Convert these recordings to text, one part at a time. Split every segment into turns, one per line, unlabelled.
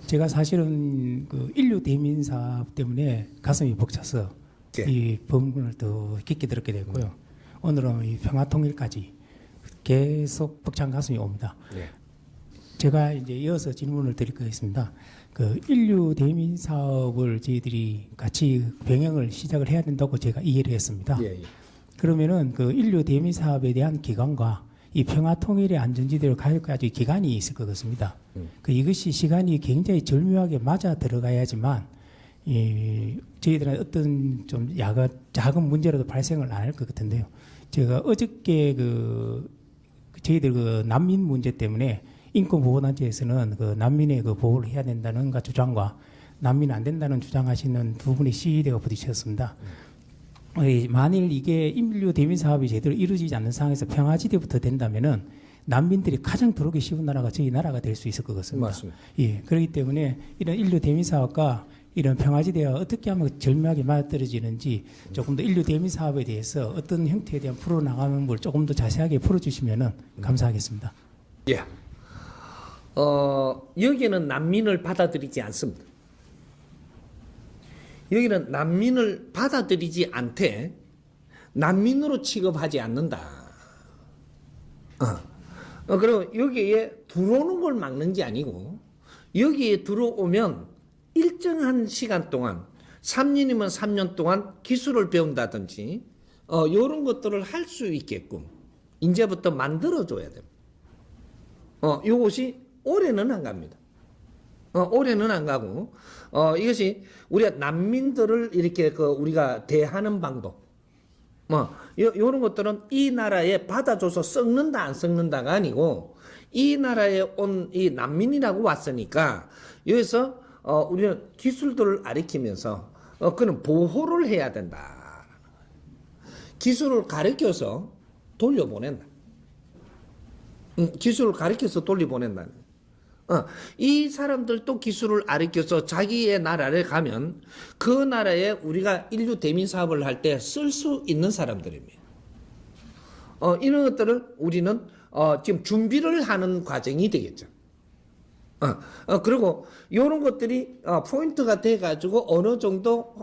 제가 사실은 그 인류 대민 사업 때문에 가슴이 벅차서
예.
이 법문을 더 깊게 들었게 됐고요. 오늘은 이 평화 통일까지 계속 벅찬 가슴이 옵니다.
예.
제가 이제 이어서 질문을 드릴 거겠습니다. 그 인류 대민 사업을 저희들이 같이 병행을 시작을 해야 된다고 제가 이해를 했습니다.
예, 예.
그러면은 그 인류 대민 사업에 대한 기간과 이 평화 통일의 안전지대로 가기까지 기간이 있을 것 같습니다. 그 이것이 시간이 굉장히 절묘하게 맞아 들어가야지만 저희들은 어떤 좀 작은 문제라도 발생을 안 할 것 같은데요. 제가 어저께 저희들 그 난민 문제 때문에 인권보호단체에서는 그 난민의 그 보호를 해야 된다는 주장과 난민 안 된다는 주장하시는 두 분의 시위대가 부딪혔습니다. 만일 이게 인류 대민 사업이 제대로 이루어지지 않는 상황에서 평화지대부터 된다면은 난민들이 가장 들어오기 쉬운 나라가 저희 나라가 될 수 있을 것 같습니다.
맞습니다.
예, 그렇기 때문에 이런 인류 대민 사업과 이런 평화지대가 어떻게 하면 절묘하게 맞아떨어지는지 조금 더 인류 대민 사업에 대해서 어떤 형태에 대한 풀어나가는 걸 조금 더 자세하게 풀어주시면은 감사하겠습니다.
예. 여기는 난민을 받아들이지 않습니다. 여기는 난민을 받아들이지 않되 난민으로 취급하지 않는다. 그리고 여기에 들어오는 걸 막는 게 아니고 여기에 들어오면 일정한 시간 동안 3년이면 3년 동안 기술을 배운다든지 이런 것들을 할 수 있게끔 이제부터 만들어줘야 됩니다. 이것이 올해는 안 갑니다. 올해는 안 가고 이것이 우리가 난민들을 이렇게 우리가 대하는 방법 이런 것들은 이 나라에 받아줘서 썩는다 안 썩는다가 아니고 이 나라에 온 이 난민이라고 왔으니까 여기서 우리는 기술들을 가르치면서 그는 보호를 해야 된다. 기술을 가르쳐서 돌려보낸다. 기술을 가르쳐서 돌려보낸다. 이 사람들도 기술을 가르쳐서 자기의 나라를 가면 그 나라에 우리가 인류 대민 사업을 할 때 쓸 수 있는 사람들입니다. 이런 것들을 우리는 지금 준비를 하는 과정이 되겠죠. 그리고 이런 것들이 포인트가 돼가지고 어느 정도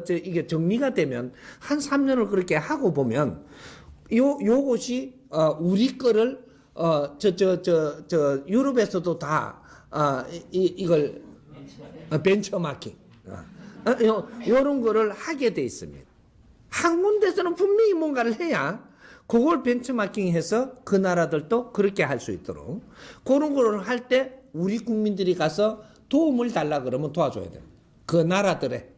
이게 정리가 되면 한 3년을 그렇게 하고 보면 요것이 우리 거를 유럽에서도 다 이걸 벤처마킹 요런 거를 하게 돼 있습니다. 한 군데서는 분명히 뭔가를 해야 그걸 벤처마킹해서 그 나라들도 그렇게 할 수 있도록 그런 거를 할 때 우리 국민들이 가서 도움을 달라 그러면 도와줘야 됩니다. 그 나라들에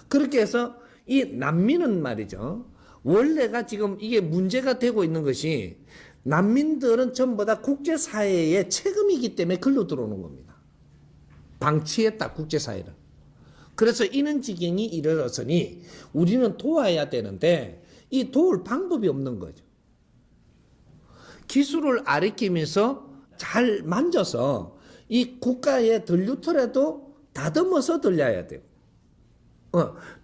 그렇게 해서 이 난민은 말이죠. 원래가 지금 이게 문제가 되고 있는 것이 난민들은 전부 다 국제사회의 책임이기 때문에 글로 들어오는 겁니다. 방치했다 국제사회는. 그래서 이런 지경이 이르렀으니 우리는 도와야 되는데 이 도울 방법이 없는 거죠. 기술을 가르치면서 잘 만져서 이 국가에 들류더라도 다듬어서 들려야 돼요.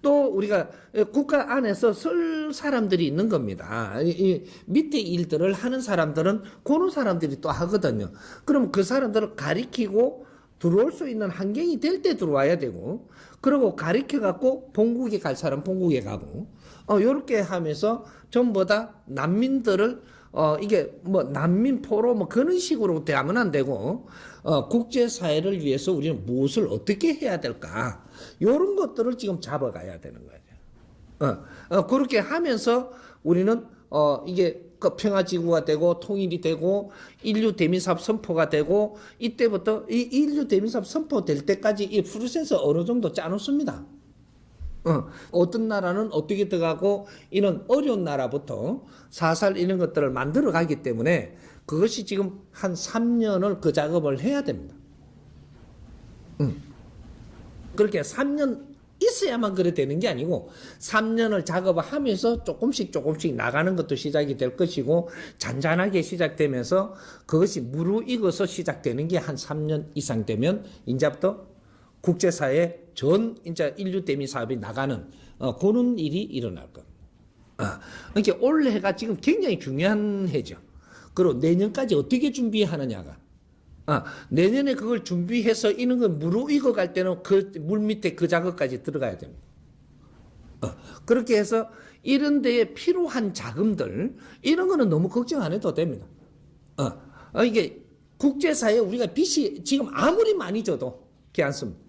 또 우리가 국가 안에서 쓸 사람들이 있는 겁니다. 이 밑에 일들을 하는 사람들은 그런 사람들이 또 하거든요. 그럼 그 사람들을 가리키고 들어올 수 있는 환경이 될 때 들어와야 되고, 그리고 가리켜 갖고 본국에 갈 사람 본국에 가고, 요렇게 하면서 전부 다 난민들을 이게 뭐 난민 포로 뭐 그런 식으로 대하면 안 되고 국제사회를 위해서 우리는 무엇을 어떻게 해야 될까 이런 것들을 지금 잡아가야 되는 거죠. 그렇게 하면서 우리는 이게 그 평화지구가 되고 통일이 되고 인류 대민사업 선포가 되고 이때부터 이 인류 대민사업 선포될 때까지 이 프로세스 어느 정도 짜놓습니다. 어떤 나라는 어떻게 들어가고 이런 어려운 나라부터 사살 이런 것들을 만들어 가기 때문에 그것이 지금 한 3년을 그 작업을 해야 됩니다. 그렇게 3년 있어야만 그래 되는 게 아니고 3년을 작업을 하면서 조금씩 나가는 것도 시작이 될 것이고 잔잔하게 시작되면서 그것이 무르익어서 시작되는 게 한 3년 이상 되면 이제부터 국제사회 전 이제 인류 대민 사업이 나가는 그런 일이 일어날 겁니다. 그러니까 올해가 지금 굉장히 중요한 해죠. 그리고 내년까지 어떻게 준비하느냐가 내년에 그걸 준비해서 이런 걸 무르익어 갈 때는 그 물 밑에 그 작업까지 들어가야 됩니다. 그렇게 해서 이런 데에 필요한 자금들, 이런 거는 너무 걱정 안 해도 됩니다. 이게 국제사회에 우리가 빚이 지금 아무리 많이 줘도 괜찮습니다.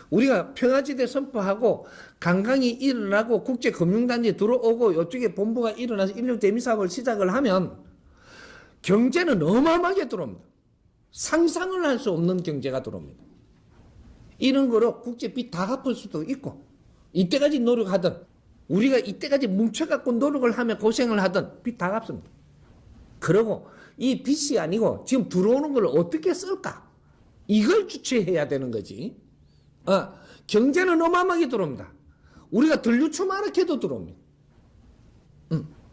우리가 평화지대 선포하고 관광이 일어나고 국제금융단지 들어오고 이쪽에 본부가 일어나서 인류 대미 사업을 시작을 하면 경제는 어마어마하게 들어옵니다. 상상을 할 수 없는 경제가 들어옵니다. 이런 거로 국제 빚 다 갚을 수도 있고 이때까지 노력하든 우리가 이때까지 뭉쳐갖고 노력을 하며 고생을 하든 빚 다 갚습니다. 그리고 이 빚이 아니고 지금 들어오는 걸 어떻게 쓸까? 이걸 주체해야 되는 거지. 경제는 어마어마하게 들어옵니다. 우리가 들류추마르케도 들어옵니다.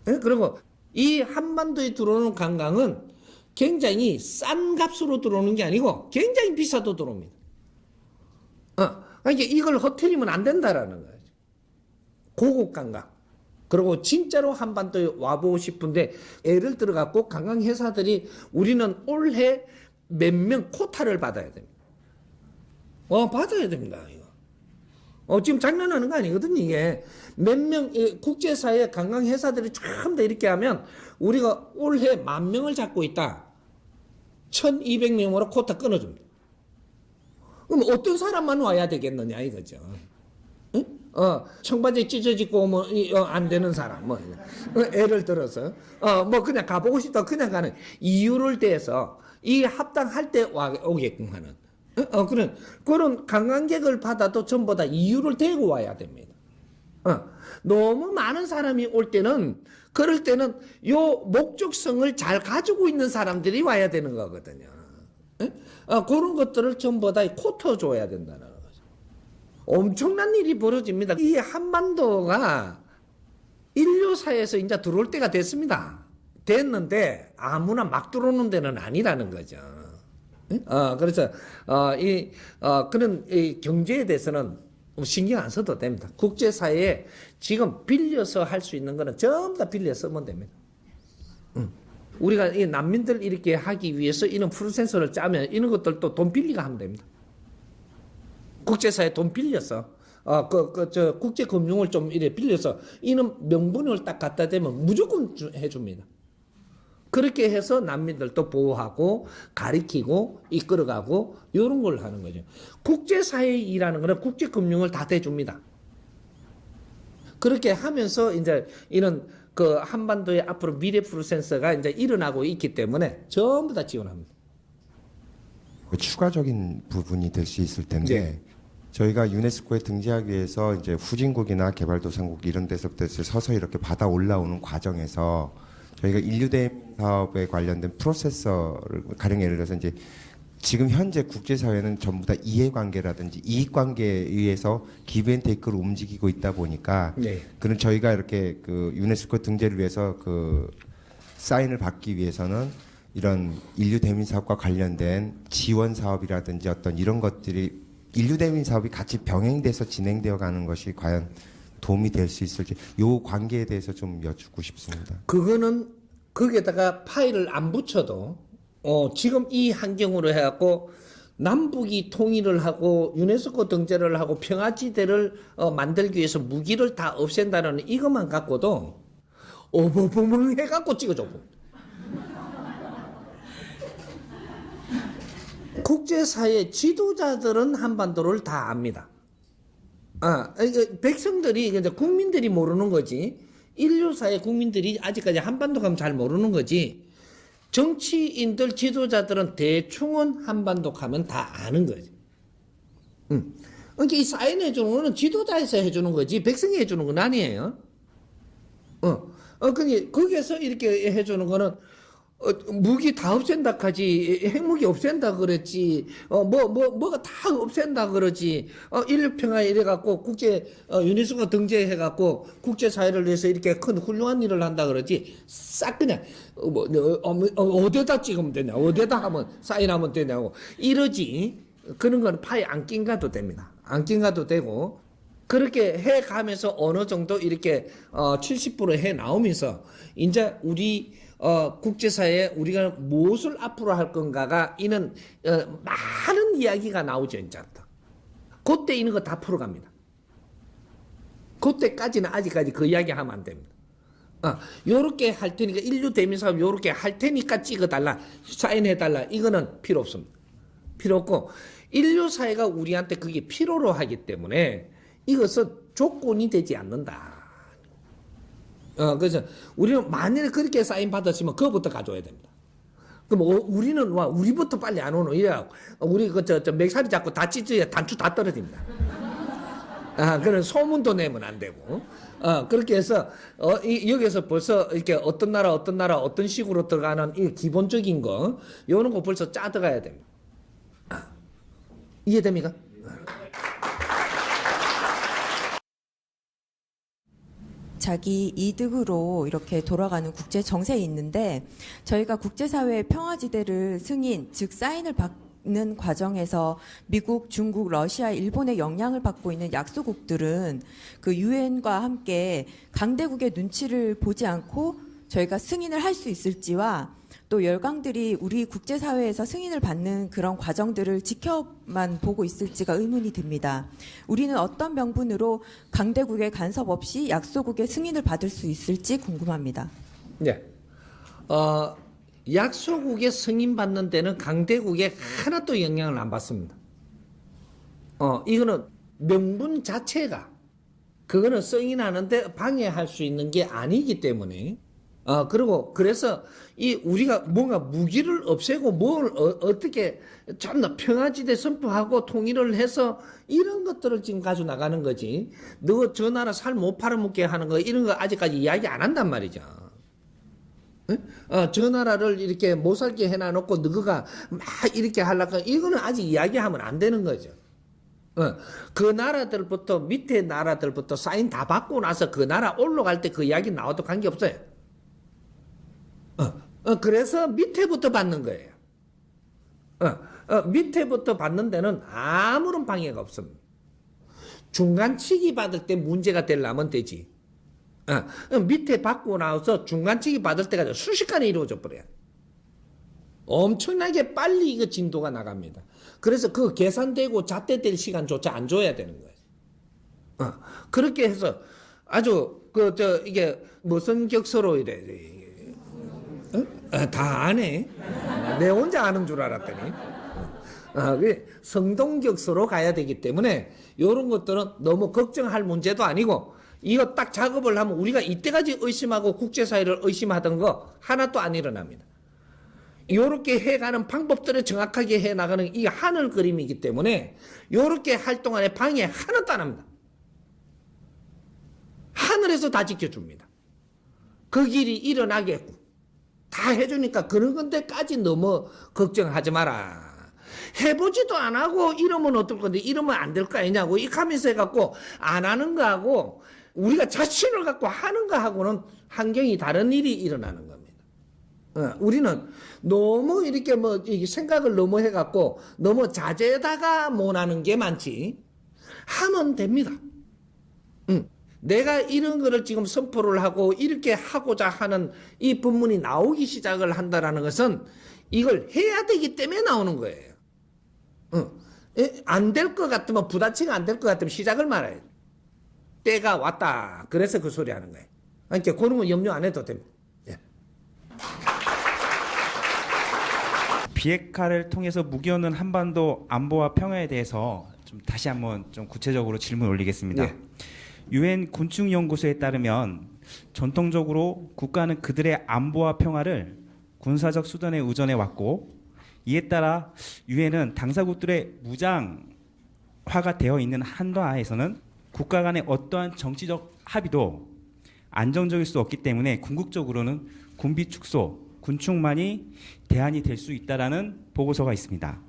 그리고 이 한반도에 들어오는 관광은 굉장히 싼 값으로 들어오는 게 아니고 굉장히 비싸도 들어옵니다. 그러니까 이걸 허트리면 안 된다라는 거예요. 고급 관광. 그리고 진짜로 한반도에 와보고 싶은데 예를 들어갖고 관광회사들이 우리는 올해 몇 명 코타를 받아야 됩니다. 받아야 됩니다. 이거. 지금 장난하는 거 아니거든요, 이게. 몇 명, 국제사회 관광회사들이 전부 다 이렇게 하면 우리가 올해 10,000명을 잡고 있다. 1,200명으로 코타 끊어줍니다. 그럼 어떤 사람만 와야 되겠느냐, 이거죠. 응? 청바지 찢어지고, 안 되는 사람, 예를 들어서, 그냥 가보고 싶다, 그냥 가는 이유를 대해서 이 합당할 때 오게끔 하는. 그런 관광객을 받아도 전부 다 이유를 대고 와야 됩니다. 너무 많은 사람이 올 때는, 그럴 때는 요 목적성을 잘 가지고 있는 사람들이 와야 되는 거거든요. 그런 것들을 전부 다 코터 줘야 된다는 거죠. 엄청난 일이 벌어집니다. 이 한반도가 인류사에서 이제 들어올 때가 됐습니다. 됐는데 아무나 막 들어오는 데는 아니라는 거죠. 그래서 그런 이 경제에 대해서는 신경 안 써도 됩니다. 국제사회에 지금 빌려서 할 수 있는 거는 전부 다 빌려 쓰면 됩니다. 우리가 이 난민들 이렇게 하기 위해서 이런 프로세서를 짜면 이런 것들도 돈 빌리가 하면 됩니다. 국제사회에 돈 빌려서 국제금융을 좀 이래 빌려서 이런 명분을 딱 갖다 대면 무조건 해줍니다. 그렇게 해서 난민들도 보호하고 가리키고 이끌어가고 이런 걸 하는 거죠. 국제사회에 일하는 거는 국제금융을 다 대줍니다. 그렇게 하면서 이제 이런 그 한반도의 앞으로 미래 프로세서가 이제 일어나고 있기 때문에 전부 다 지원합니다.
추가적인 부분이 될 수 있을 텐데
네.
저희가 유네스코에 등재하기 위해서 이제 후진국이나 개발도상국 이런 데서부터 서서히 이렇게 받아 올라오는 과정에서 저희가 인류대미 사업에 관련된 프로세서를 가령 예를 들어서 이제 지금 현재 국제사회는 전부 다 이해관계라든지 이익관계에 의해서 기브앤테이크로 움직이고 있다 보니까
네.
그런 저희가 이렇게 그 유네스코 등재를 위해서 그 사인을 받기 위해서는 이런 인류대민 사업과 관련된 지원 사업이라든지 어떤 이런 것들이 인류대민 사업이 같이 병행돼서 진행되어 가는 것이 과연 도움이 될 수 있을지 요 관계에 대해서 좀 여쭙고 싶습니다.
그거는 거기에다가 파일을 안 붙여도 지금 이 환경으로 해갖고 남북이 통일을 하고 유네스코 등재를 하고 평화지대를 만들기 위해서 무기를 다 없앤다는 이것만 갖고도 어버버멍 해갖고 찍어줘. 국제사회 지도자들은 한반도를 다 압니다. 백성들이, 이제 국민들이 모르는 거지. 인류사의 국민들이 아직까지 한반도 가면 잘 모르는 거지. 정치인들, 지도자들은 대충은 한반도 가면 다 아는 거지. 그러니까 이 사인해 주는 거는 지도자에서 해주는 거지, 백성이 해주는 건 아니에요. 그러니까 거기에서 이렇게 해주는 거는 무기 다 없앤다 하지, 핵무기 없앤다 그랬지, 뭐가 다 없앤다 그러지, 인류평화 이래갖고 유네스코 등재해갖고 국제사회를 위해서 이렇게 큰 훌륭한 일을 한다 그러지, 싹 그냥, 어디다 찍으면 되냐, 어디다 하면, 사인하면 되냐고, 이러지. 그런 건 파에 안 낀 가도 됩니다. 안 낀 가도 되고, 그렇게 해 가면서 어느 정도 이렇게 70% 해 나오면서 이제 우리 국제사회에 우리가 무엇을 앞으로 할 건가가 이는 많은 이야기가 나오죠. 이제 그때 이런 거 다 풀어갑니다. 그때까지는 아직까지 그 이야기 하면 안 됩니다. 요렇게 할 테니까 인류 대미 사업 요렇게 할 테니까 찍어달라, 사인해달라, 이거는 필요 없습니다. 필요 없고 인류 사회가 우리한테 그게 필요로 하기 때문에 이것은 조건이 되지 않는다. 그래서 우리는 만약에 그렇게 사인 받았으면 그거부터 가져야 됩니다. 그럼 우리는 우리부터 빨리 안 오노 이래 우리 저 맥살이 잡고 다 찢어야 단추 다 떨어집니다. 그런 소문도 내면 안 되고. 그렇게 해서 여기서 벌써 이렇게 어떤 나라 어떤 식으로 들어가는 이 기본적인 거 요런 거 벌써 짜 들어가야 됩니다. 이해됩니까?
자기 이득으로 이렇게 돌아가는 국제 정세에 있는데 저희가 국제사회의 평화지대를 승인, 즉 사인을 받는 과정에서 미국, 중국, 러시아, 일본의 영향을 받고 있는 약소국들은 그 유엔과 함께 강대국의 눈치를 보지 않고 저희가 승인을 할 수 있을지와 또 열강들이 우리 국제사회에서 승인을 받는 그런 과정들을 지켜만 보고 있을지가 의문이 듭니다. 우리는 어떤 명분으로 강대국의 간섭 없이 약소국의 승인을 받을 수 있을지 궁금합니다.
네. 약소국의 승인 받는 데는 강대국에 하나도 영향을 안 받습니다. 이거는 명분 자체가 그거는 승인하는데 방해할 수 있는 게 아니기 때문에 그리고 그래서 우리가 뭔가 무기를 없애고 뭘 어떻게 좀 더 평화지대 선포하고 통일을 해서 이런 것들을 지금 가지고 나가는 거지. 너 저 나라 살 못 팔아먹게 하는 거 이런 거 아직까지 이야기 안 한단 말이죠. 저 나라를 이렇게 못 살게 해놔놓고 너가 막 이렇게 하려고 이거는 아직 이야기하면 안 되는 거죠. 그 나라들부터 밑에 나라들부터 사인 다 받고 나서 그 나라 올라갈 때 그 이야기 나와도 관계없어요. 그래서 밑에부터 받는 거예요. 밑에부터 받는 데는 아무런 방해가 없습니다. 중간치기 받을 때 문제가 되려면 되지. 밑에 받고 나서 중간치기 받을 때가 순식간에 이루어져 버려요. 엄청나게 빨리 이거 진도가 나갑니다. 그래서 그 계산되고 잣대될 시간조차 안 줘야 되는 거예요. 그렇게 해서 아주 이게 무슨 격서로 이래. 다 아네. 내 혼자 아는 줄 알았더니. 성동격서로 가야 되기 때문에 이런 것들은 너무 걱정할 문제도 아니고 이거 딱 작업을 하면 우리가 이때까지 의심하고 국제사회를 의심하던 거 하나도 안 일어납니다. 이렇게 해가는 방법들을 정확하게 해나가는 이 하늘 그림이기 때문에 이렇게 할 동안에 방해 하나도 안 합니다. 하늘에서 다 지켜줍니다. 그 길이 일어나겠고 다 해주니까 그런 건데까지 너무 걱정하지 마라. 해보지도 안 하고 이러면 어떨 건데 이러면 안 될 거 아니냐고 이 하면서 해갖고 안 하는 거하고 우리가 자신을 갖고 하는 거하고는 환경이 다른 일이 일어나는 겁니다. 우리는 너무 이렇게 생각을 너무 해갖고 너무 자제다가 못하는 게 많지. 하면 됩니다. 내가 이런 거를 지금 선포를 하고 이렇게 하고자 하는 이 법문이 나오기 시작을 한다라는 것은 이걸 해야 되기 때문에 나오는 거예요. 안 될 것 같으면 부다치가 안 될 것 같으면 시작을 말아야 돼. 때가 왔다. 그래서 그 소리 하는 거예요. 그러니까 그런 건 염려 안 해도 됩니다. 예.
비핵화를 통해서 무기없는 한반도 안보와 평화에 대해서 좀 다시 한번 좀 구체적으로 질문 올리겠습니다.
예.
유엔 곤충연구소에 따르면 전통적으로 국가는 그들의 안보와 평화를 군사적 수단에 의존해 왔고 이에 따라 유엔은 당사국들의 무장화가 되어 있는 한도하에서는 국가 간의 어떠한 정치적 합의도 안정적일 수 없기 때문에 궁극적으로는 군비 축소, 군축만이 대안이 될 수 있다라는 보고서가 있습니다.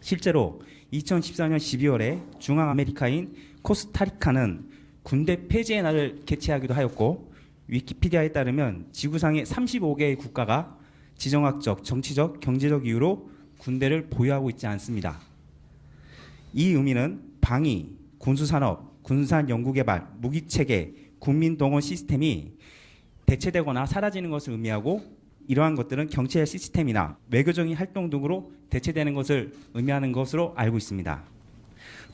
실제로 2014년 12월에 중앙아메리카인 코스타리카는 군대 폐지의 날을 개최하기도 하였고 위키피디아에 따르면 지구상의 35개의 국가가 지정학적, 정치적, 경제적 이유로 군대를 보유하고 있지 않습니다. 이 의미는 방위, 군수산업, 군산연구개발, 무기체계, 국민동원 시스템이 대체되거나 사라지는 것을 의미하고 이러한 것들은 경제 시스템이나 외교적인 활동 등으로 대체되는 것을 의미하는 것으로 알고 있습니다.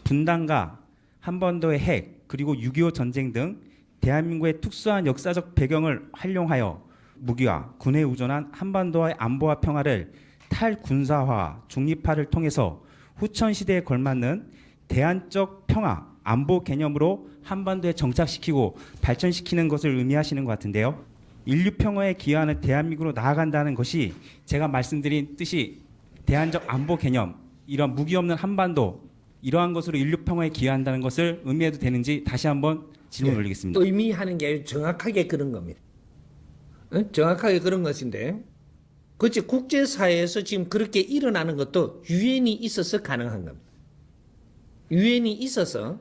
분단과 한반도의 핵 그리고 6.25 전쟁 등 대한민국의 특수한 역사적 배경을 활용하여 무기와 군에 의존한 한반도의 안보와 평화를 탈군사화, 중립화를 통해서 후천 시대에 걸맞는 대안적 평화, 안보 개념으로 한반도에 정착시키고 발전시키는 것을 의미하시는 것 같은데요. 인류 평화에 기여하는 대한민국으로 나아간다는 것이 제가 말씀드린 뜻이 대안적 안보 개념, 이런 무기 없는 한반도, 이러한 것으로 인류 평화에 기여한다는 것을 의미해도 되는지 다시 한번 질문 올리겠습니다.
의미하는 게 아니라 정확하게 그런 겁니다. 정확하게 그런 것인데, 그렇지, 국제사회에서 지금 그렇게 일어나는 것도 유엔이 있어서 가능한 겁니다. 유엔이 있어서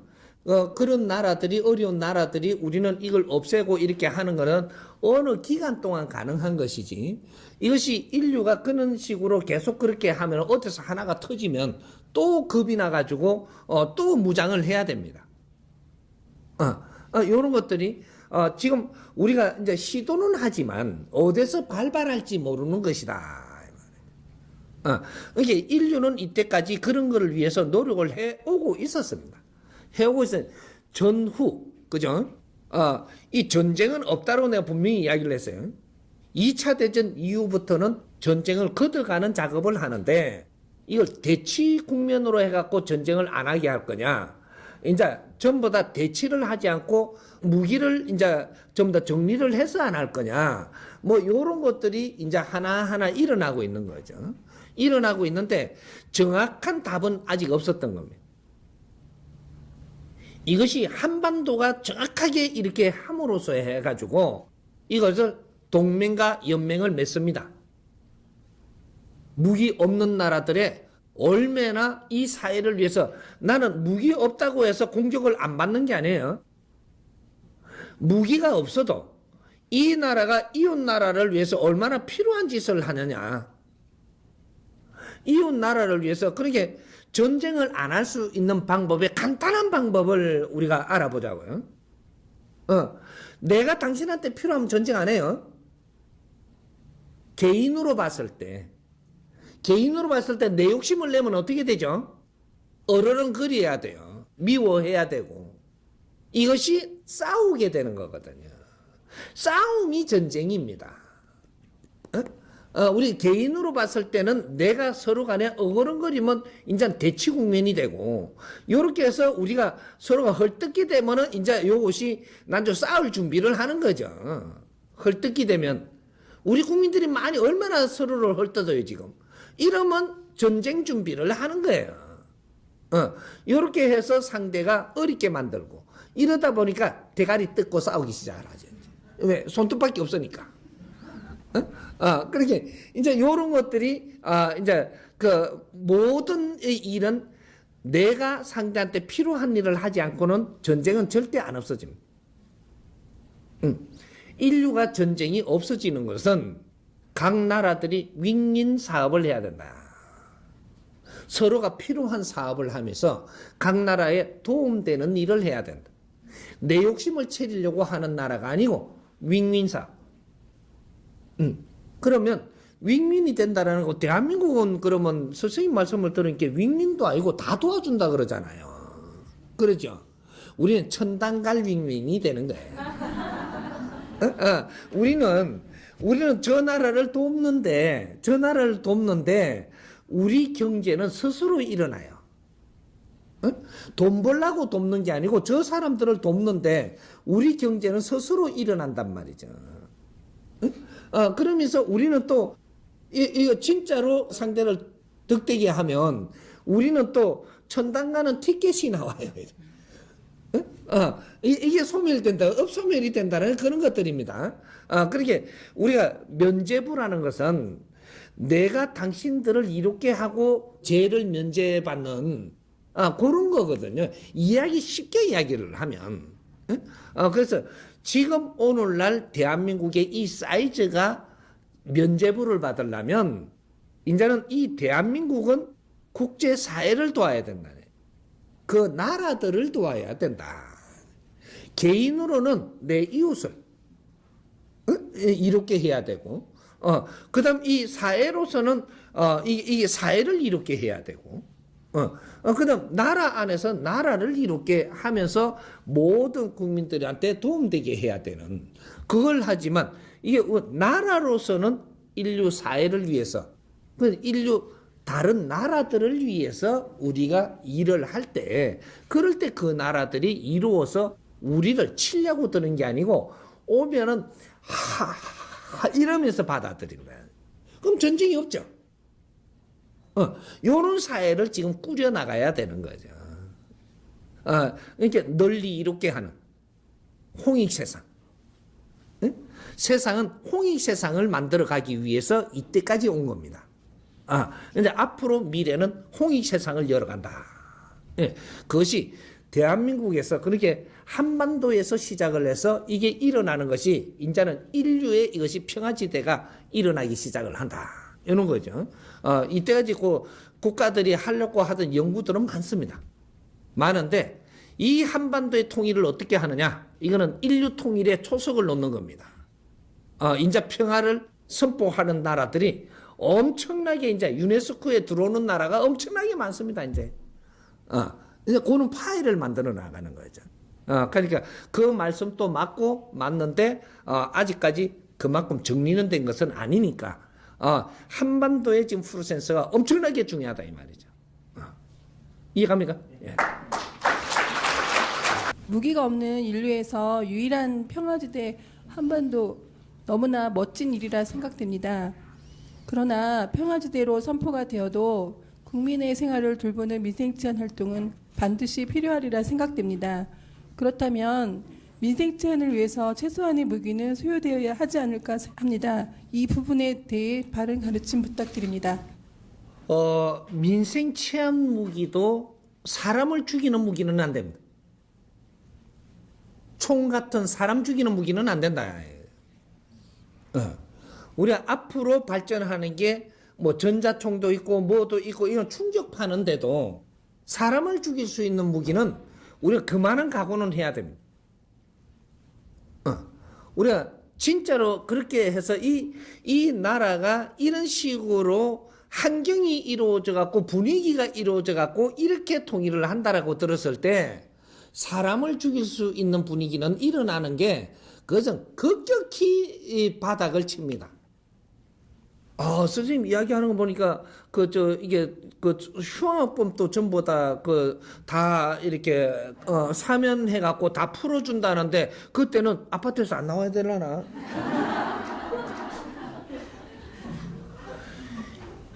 그런 나라들이, 어려운 나라들이 우리는 이걸 없애고 이렇게 하는 거는 어느 기간 동안 가능한 것이지, 이것이 인류가 그런 식으로 계속 그렇게 하면 어디서 하나가 터지면 또 겁이 나가지고 또 무장을 해야 됩니다. 이런 것들이 지금 우리가 이제 시도는 하지만 어디서 발발할지 모르는 것이다. 이게 인류는 이때까지 그런 것을 위해서 노력을 해오고 있었습니다. 해오고 있어요. 전후, 그죠? 이 전쟁은 없다고 내가 분명히 이야기를 했어요. 2차 대전 이후부터는 전쟁을 걷어가는 작업을 하는데, 이걸 대치 국면으로 해갖고 전쟁을 안 하게 할 거냐? 이제 전부 다 대치를 하지 않고 무기를 이제 전부 다 정리를 해서 안 할 거냐? 뭐 요런 것들이 이제 하나하나 일어나고 있는 거죠. 일어나고 있는데 정확한 답은 아직 없었던 겁니다. 이것이 한반도가 정확하게 이렇게 함으로써 해가지고 이것을 동맹과 연맹을 맺습니다. 무기 없는 나라들의 얼마나 이 사회를 위해서, 나는 무기 없다고 해서 공격을 안 받는 게 아니에요. 무기가 없어도 이 나라가 이웃 나라를 위해서 얼마나 필요한 짓을 하느냐. 이웃 나라를 위해서, 그렇게 전쟁을 안 할 수 있는 방법의 간단한 방법을 우리가 알아보자고요. 내가 당신한테 필요하면 전쟁 안 해요. 개인으로 봤을 때 내 욕심을 내면 어떻게 되죠? 어르렁거려야 돼요. 미워해야 되고. 이것이 싸우게 되는 거거든요. 싸움이 전쟁입니다. 우리 개인으로 봤을 때는 내가 서로 간에 어그렁거리면 이제 대치 국면이 되고, 요렇게 해서 우리가 서로가 헐뜯게 되면은 이제 요것이 난저 싸울 준비를 하는 거죠. 헐뜯게 되면 우리 국민들이 많이 얼마나 서로를 헐뜯어요 지금. 이러면 전쟁 준비를 하는 거예요. 요렇게 해서 상대가 어렵게 만들고, 이러다 보니까 대가리 뜯고 싸우기 시작하죠. 왜? 손톱밖에 없으니까. 그렇게 이제 요런 것들이 이제 그 모든 일은 내가 상대한테 필요한 일을 하지 않고는 전쟁은 절대 안 없어집니다. 인류가 전쟁이 없어지는 것은 각 나라들이 윈윈 사업을 해야 된다. 서로가 필요한 사업을 하면서 각 나라에 도움되는 일을 해야 된다. 내 욕심을 채리려고 하는 나라가 아니고 윈윈 사업. 그러면 윈윈이 된다라는 거, 대한민국은 그러면 선생님 말씀을 들으니까 윈윈도 아니고 다 도와준다 그러잖아요. 그러죠? 우리는 천당갈 윈윈이 되는 거예요. 우리는 저 나라를 돕는데 우리 경제는 스스로 일어나요. 돈 벌라고 돕는 게 아니고 저 사람들을 돕는데 우리 경제는 스스로 일어난단 말이죠. 그러면서 우리는 또 이거 진짜로 상대를 득되게 하면 우리는 또 천당 가는 티켓이 나와요. 이게 소멸된다, 업소멸이 된다는 그런 것들입니다. 그렇게 우리가 면죄부라는 것은 내가 당신들을 이롭게 하고 죄를 면제받는 그런 거거든요. 쉽게 이야기를 하면. 그래서 지금 오늘날 대한민국의 이 사이즈가 면죄부를 받으려면 이제는 이 대한민국은 국제사회를 도와야 된다. 그 나라들을 도와야 된다. 개인으로는 내 이웃을 이롭게 해야 되고, 그다음 이 사회로서는 이게 사회를 이롭게 해야 되고, 그다음 나라 안에서 나라를 이롭게 하면서 모든 국민들한테 도움되게 해야 되는 그걸 하지만 이게 나라로서는 인류 사회를 위해서, 그 인류 다른 나라들을 위해서 우리가 일을 할 때, 그럴 때 그 나라들이 이루어서 우리를 치려고 드는 게 아니고 오면은 이러면서 받아들이는 거야. 그럼 전쟁이 없죠. 요런 사회를 지금 꾸려나가야 되는 거죠. 그러니까 널리 이롭게 하는 홍익세상. 응? 세상은 홍익세상을 만들어가기 위해서 이때까지 온 겁니다. 근데 앞으로 미래는 홍익세상을 열어간다. 예, 그것이 대한민국에서 그렇게 한반도에서 시작을 해서 이게 일어나는 것이 이제는 인류의 이것이 평화지대가 일어나기 시작을 한다. 이런 거죠. 이때까지 국가들이 하려고 하던 연구들은 많습니다. 많은데 이 한반도의 통일을 어떻게 하느냐? 이거는 인류 통일에 초석을 놓는 겁니다. 이제 평화를 선포하는 나라들이 엄청나게 이제 유네스코에 들어오는 나라가 엄청나게 많습니다. 이제 그는 파일을 만들어 나가는 거죠. 그러니까 그 말씀도 맞는데 아직까지 그만큼 정리는 된 것은 아니니까 한반도의 지금 프로센서가 엄청나게 중요하다 이 말이죠. 이해갑니까? 예.
무기가 없는 인류에서 유일한 평화지대 한반도 너무나 멋진 일이라 생각됩니다. 그러나 평화지대로 선포가 되어도 국민의 생활을 돌보는 민생치안 활동은 반드시 필요하리라 생각됩니다. 그렇다면 민생치안을 위해서 최소한의 무기는 소요되어야 하지 않을까 합니다. 이 부분에 대해 바른 가르침 부탁드립니다.
민생치안 무기도 사람을 죽이는 무기는 안 됩니다. 총 같은 사람 죽이는 무기는 안 된다. 우리가 앞으로 발전하는 게 뭐 전자총도 있고 뭐도 있고 이런 충격파는데도 사람을 죽일 수 있는 무기는 우리가 그만한 각오는 해야 됩니다. 우리가 진짜로 그렇게 해서 이 나라가 이런 식으로 환경이 이루어져 갖고 분위기가 이루어져 갖고 이렇게 통일을 한다라고 들었을 때 사람을 죽일 수 있는 분위기는 일어나는 게 그것은 급격히 바닥을 칩니다. 선생님 이야기하는 거 보니까 이게 휴학범도 전부 다 이렇게 사면해 갖고 다 풀어준다는데 그때는 아파트에서 안 나와야 되려나?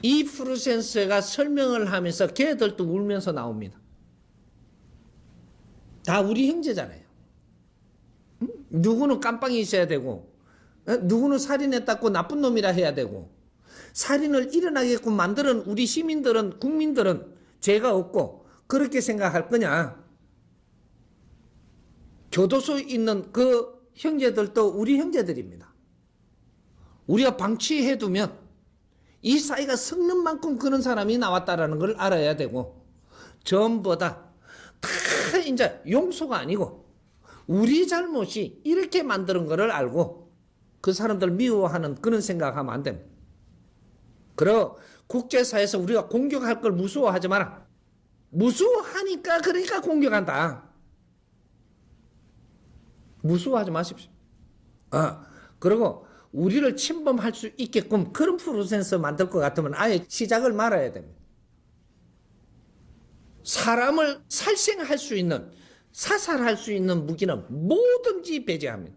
이 프루센스가 설명을 하면서 걔들도 울면서 나옵니다. 다 우리 형제잖아요. 누구는 깜빵이 있어야 되고, 누구는 살인했다고 나쁜 놈이라 해야 되고, 살인을 일어나게끔 만드는 우리 시민들은, 국민들은 죄가 없고, 그렇게 생각할 거냐? 교도소에 있는 그 형제들도 우리 형제들입니다. 우리가 방치해두면 이 사회가 썩는 만큼 그런 사람이 나왔다라는 걸 알아야 되고, 전부 다 이제 용서가 아니고, 우리 잘못이 이렇게 만드는 거를 알고 그 사람들 미워하는 그런 생각하면 안 됩니다. 그리고 국제사회에서 우리가 공격할 걸 무서워하지 마라. 무서워하니까 그러니까 공격한다. 무서워하지 마십시오. 그리고 우리를 침범할 수 있게끔 그런 프로센서 만들 것 같으면 아예 시작을 말아야 됩니다. 사람을 살생할 수 있는, 사살할 수 있는 무기는 뭐든지 배제합니다.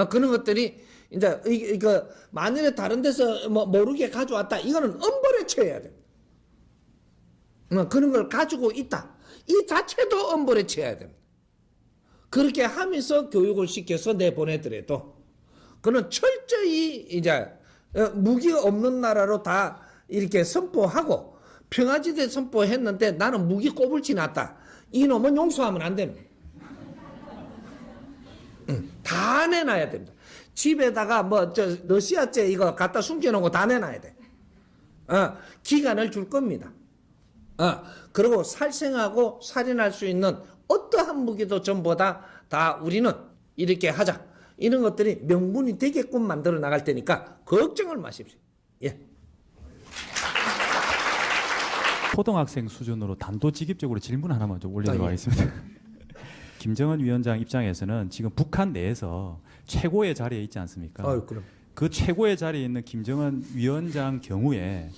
그런 것들이 이제 이거 만일에 다른 데서 모르게 가져왔다, 이거는 엄벌에 처해야 됩니다. 그런 걸 가지고 있다, 이 자체도 엄벌에 처해야 됩니다. 그렇게 하면서 교육을 시켜서 내보내더라도 그는 철저히 이제 무기가 없는 나라로 다 이렇게 선포하고 평화지대 선포했는데 나는 무기 꼬불지 났다, 이놈은 용서하면 안 됩니다. 다 내놔야 됩니다. 집에다가 러시아제 이거 갖다 숨겨놓은 거 다 내놔야 돼. 기간을 줄 겁니다. 그리고 살생하고 살인할 수 있는 어떠한 무기도 전부 다 우리는 이렇게 하자. 이런 것들이 명분이 되게끔 만들어 나갈 테니까 걱정을 마십시오. 예.
초등학생 수준으로 단도직입적으로 질문 하나만 좀 올리도록
예.
하겠습니다. 김정은 위원장 입장에서는 지금 북한 내에서 최고의 자리에 있지 않습니까?
그럼.
그 최고의 자리에 있는 김정은 위원장 경우에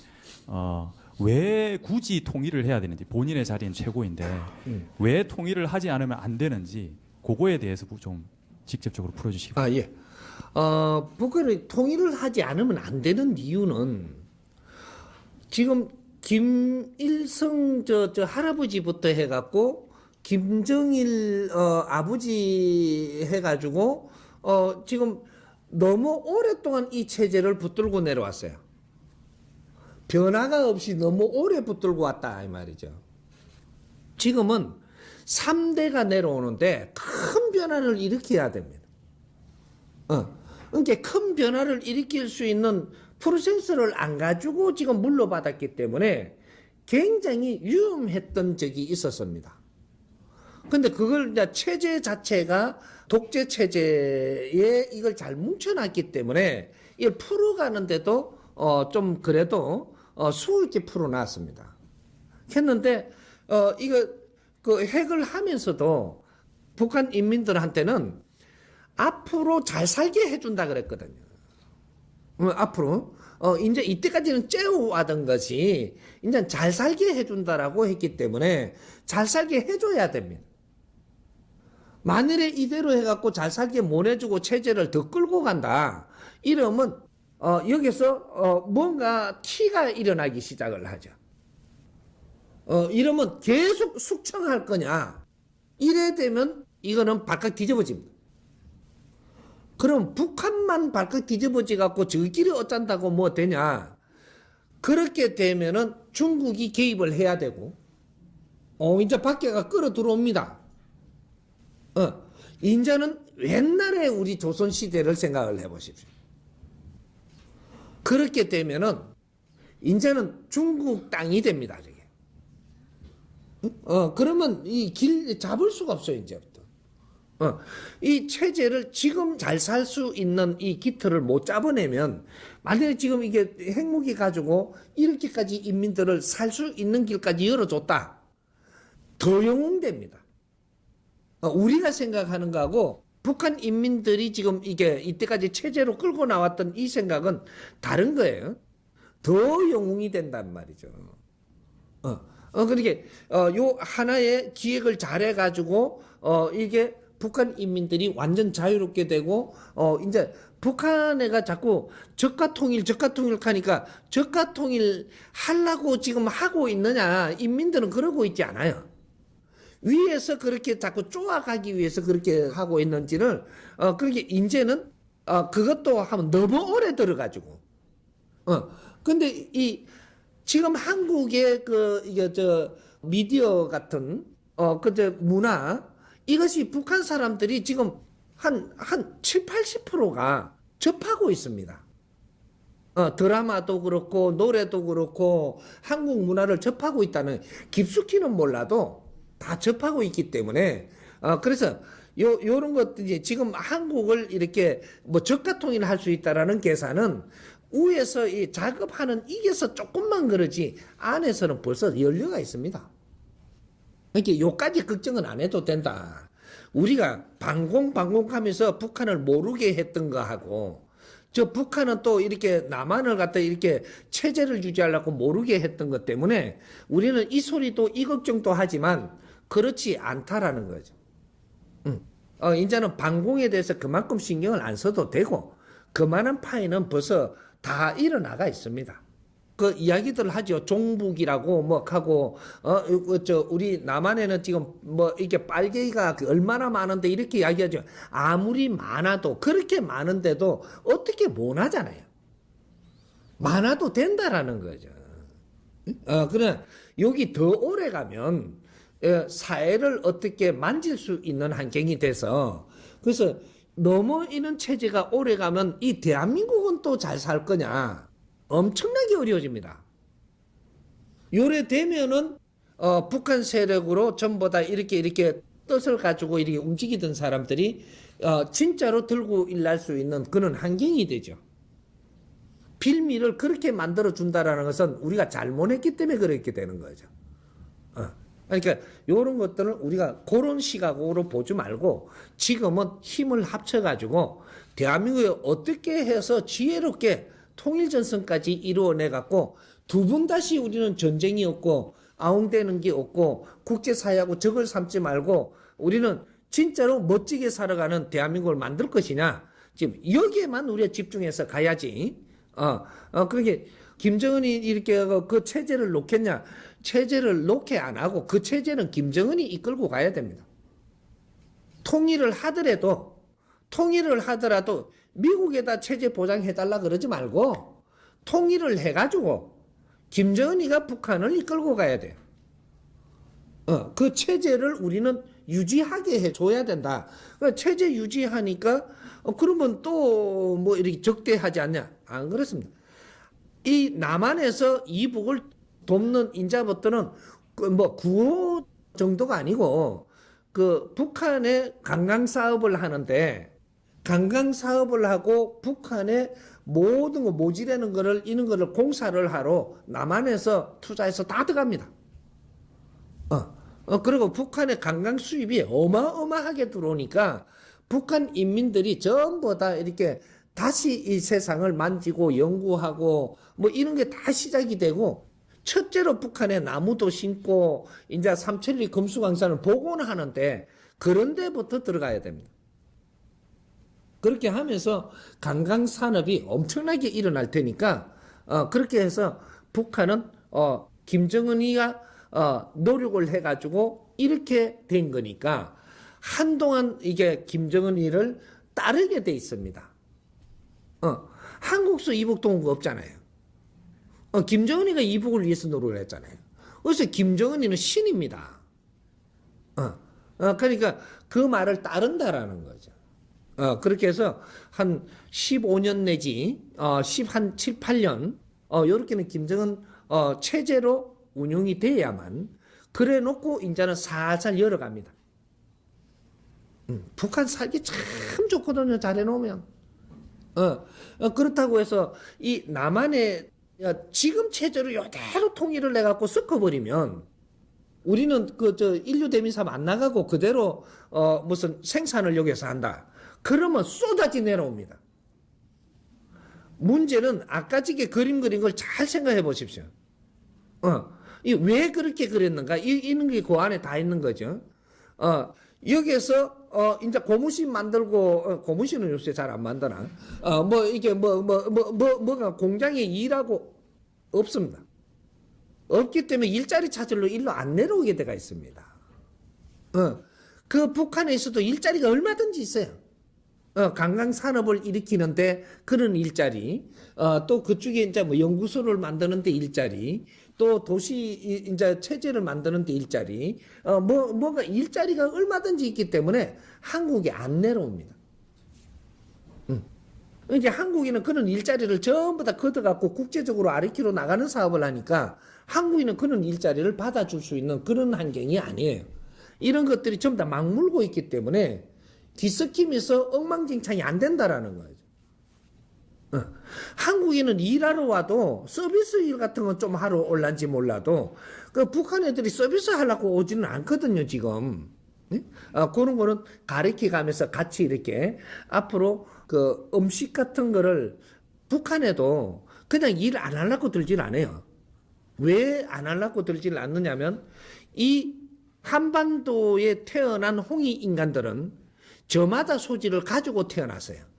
왜 굳이 통일을 해야 되는지, 본인의 자리는 최고인데 왜 통일을 하지 않으면 안 되는지 그거에 대해서 좀 직접적으로 풀어주시기 바랍니다.
예. 북한이 통일을 하지 않으면 안 되는 이유는 지금 김일성 저 할아버지부터 해갖고 김정일 아버지 해가지고 지금 너무 오랫동안 이 체제를 붙들고 내려왔어요. 변화가 없이 너무 오래 붙들고 왔다 이 말이죠. 지금은 3대가 내려오는데 큰 변화를 일으켜야 됩니다. 그러니까 큰 변화를 일으킬 수 있는 프로세스를 안 가지고 지금 물러받았기 때문에 굉장히 위험했던 적이 있었습니다. 근데 그걸 이제 체제 자체가 독재 체제에 이걸 잘 뭉쳐놨기 때문에 이걸 풀어가는데도 좀 그래도 수월하게 풀어놨습니다. 했는데 이거 그 핵을 하면서도 북한 인민들한테는 앞으로 잘 살게 해준다 그랬거든요. 앞으로 이제 이때까지는 째워왔던 것이 이제 잘 살게 해준다라고 했기 때문에 잘 살게 해줘야 됩니다. 만일에 이대로 해갖고 잘 살게 못 해주고 체제를 더 끌고 간다 이러면 여기서 뭔가 티가 일어나기 시작을 하죠. 이러면 계속 숙청할 거냐 이래 되면 이거는 발칵 뒤집어집니다. 그럼 북한만 발칵 뒤집어지 갖고 저끼리 어쩐다고 뭐 되냐? 그렇게 되면은 중국이 개입을 해야 되고, 이제 밖에가 끌어 들어옵니다. 이제는 옛날에 우리 조선 시대를 생각을 해보십시오. 그렇게 되면은 이제는 중국 땅이 됩니다. 저게. 그러면 이 길 잡을 수가 없어요 이제부터. 이 체제를 지금 잘 살 수 있는 이 기틀을 못 잡아내면 만약에 지금 이게 핵무기 가지고 이렇게까지 인민들을 살 수 있는 길까지 열어줬다. 더 영웅됩니다. 우리가 생각하는 거하고 북한 인민들이 지금 이게 이때까지 체제로 끌고 나왔던 이 생각은 다른 거예요. 더 영웅이 된단 말이죠. 그러니까 요 하나의 기획을 잘해가지고 이게 북한 인민들이 완전 자유롭게 되고 이제 북한애가 자꾸 저가 통일 하니까 저가 통일 하려고 지금 하고 있느냐 인민들은 그러고 있지 않아요. 위에서 그렇게 자꾸 쪼아가기 위해서 그렇게 하고 있는지를 그렇게 이제는 그것도 하면 너무 오래 들어가지고 근데 이 지금 한국의 이게 미디어 같은 문화 이것이 북한 사람들이 지금 한 7, 80%가 접하고 있습니다. 드라마도 그렇고 노래도 그렇고 한국 문화를 접하고 있다는 깊숙이는 몰라도 다 접하고 있기 때문에 그래서 요런 것들이 지금 한국을 이렇게 뭐 저가 통일할 수 있다라는 계산은 위에서 이 작업하는 이게서 조금만 그러지 안에서는 벌써 연료가 있습니다. 그러니까 요까지 걱정은 안 해도 된다. 우리가 방공하면서 북한을 모르게 했던 거하고 저 북한은 또 이렇게 남한을 갖다 이렇게 체제를 유지하려고 모르게 했던 것 때문에 우리는 이 소리도 이 걱정도 하지만 그렇지 않다라는 거죠. 이제는 방공에 대해서 그만큼 신경을 안 써도 되고 그만한 파이는 벌써 다 일어나가 있습니다. 그 이야기들 하죠. 종북이라고 뭐 하고 우리 남한에는 지금 뭐 이게 빨갱이가 얼마나 많은데 이렇게 이야기하죠. 아무리 많아도 그렇게 많은데도 어떻게 못 하잖아요. 많아도 된다라는 거죠. 그래 여기 더 오래 가면 사회를 어떻게 만질 수 있는 환경이 돼서 그래서 너무 이런 체제가 오래 가면 이 대한민국은 또 잘 살 거냐? 엄청나게 어려워집니다. 요래 되면은 북한 세력으로 전부 다 이렇게 뜻을 가지고 이렇게 움직이던 사람들이 진짜로 들고 일날 수 있는 그런 환경이 되죠. 빌미를 그렇게 만들어 준다라는 것은 우리가 잘못했기 때문에 그렇게 되는 거죠. 그러니까 이런 것들을 우리가 그런 시각으로 보지 말고 지금은 힘을 합쳐가지고 대한민국에 어떻게 해서 지혜롭게 통일전선까지 이루어내 갖고 두 번 다시 우리는 전쟁이 없고 아웅되는 게 없고 국제사회하고 적을 삼지 말고 우리는 진짜로 멋지게 살아가는 대한민국을 만들 것이냐, 지금 여기에만 우리가 집중해서 가야지. 그렇게 김정은이 이렇게 그 체제를 놓겠냐? 체제를 놓게 안 하고 그 체제는 김정은이 이끌고 가야 됩니다. 통일을 하더라도 미국에다 체제 보장해달라 그러지 말고 통일을 해가지고 김정은이가 북한을 이끌고 가야 돼요. 그 체제를 우리는 유지하게 해줘야 된다. 체제 유지하니까 그러면 또 뭐 이렇게 적대하지 않냐? 안 그렇습니다. 이 남한에서 이북을 돕는 인자부터는 뭐 구호 정도가 아니고 그 북한의 관광 사업을 하는데 관광 사업을 하고 북한의 모든 거 모지라는 거를 이런 거를 공사를 하러 남한에서 투자해서 다 들어갑니다. 그리고 북한의 관광 수입이 어마어마하게 들어오니까 북한 인민들이 전부 다 이렇게 다시 이 세상을 만지고 연구하고 뭐 이런 게 다 시작이 되고, 첫째로 북한에 나무도 심고 이제 삼천리 금수강산을 복원하는데 그런 데부터 들어가야 됩니다. 그렇게 하면서 관광 산업이 엄청나게 일어날 테니까 그렇게 해서 북한은 김정은이가 노력을 해가지고 이렇게 된 거니까 한동안 이게 김정은이를 따르게 돼 있습니다. 한국서 이북 동구 없잖아요. 김정은이가 이북을 위해서 노력을 했잖아요. 그래서 김정은이는 신입니다. 그러니까 그 말을 따른다라는 거죠. 그렇게 해서 한 15년 내지 한 7, 8년 요렇게는 김정은 체제로 운영이 돼야만 그래 놓고 이제는 살살 열어갑니다. 북한 살기 참 좋거든요. 잘해 놓으면. 그렇다고 해서 이 남한의 지금 체제로 이대로 통일을 내 갖고 섞어버리면 우리는 인류 대민사 안 나가고 그대로 무슨 생산을 여기서 한다. 그러면 쏟아지 내려옵니다. 문제는 아까지게 그림 그린 걸 잘 생각해 보십시오. 왜 그렇게 그렸는가? 이런 게 그 안에 다 있는 거죠. 여기에서 이제 고무신 만들고 고무신은 요새 잘 안 만드나? 뭐가 공장에 일하고 없습니다. 없기 때문에 일자리 찾으러 일로 안 내려오게 돼가 있습니다. 그 북한에 있어도 일자리가 얼마든지 있어요. 관광 산업을 일으키는데 그런 일자리, 또 그쪽에 이제 뭐 연구소를 만드는데 일자리, 또 도시 이제 체제를 만드는데 일자리, 뭐가 일자리가 얼마든지 있기 때문에 한국에 안 내려옵니다. 이제 한국인은 그런 일자리를 전부 다 걷어갖고 국제적으로 아르키로 나가는 사업을 하니까 한국인은 그런 일자리를 받아줄 수 있는 그런 환경이 아니에요. 이런 것들이 전부 다 막물고 있기 때문에 뒤섞이면서 엉망진창이 안 된다라는 거죠. 한국인은 일하러 와도 서비스 일 같은 건 좀 하러 올란지 몰라도 그 북한 애들이 서비스 하려고 오지는 않거든요, 지금. 그런 거는 가르쳐 가면서 같이 이렇게 앞으로 그 음식 같은 거를 북한에도 그냥 일 안 하려고 들질 않아요. 왜 안 하려고 들질 않느냐면 이 한반도에 태어난 홍이 인간들은 저마다 소질을 가지고 태어났어요.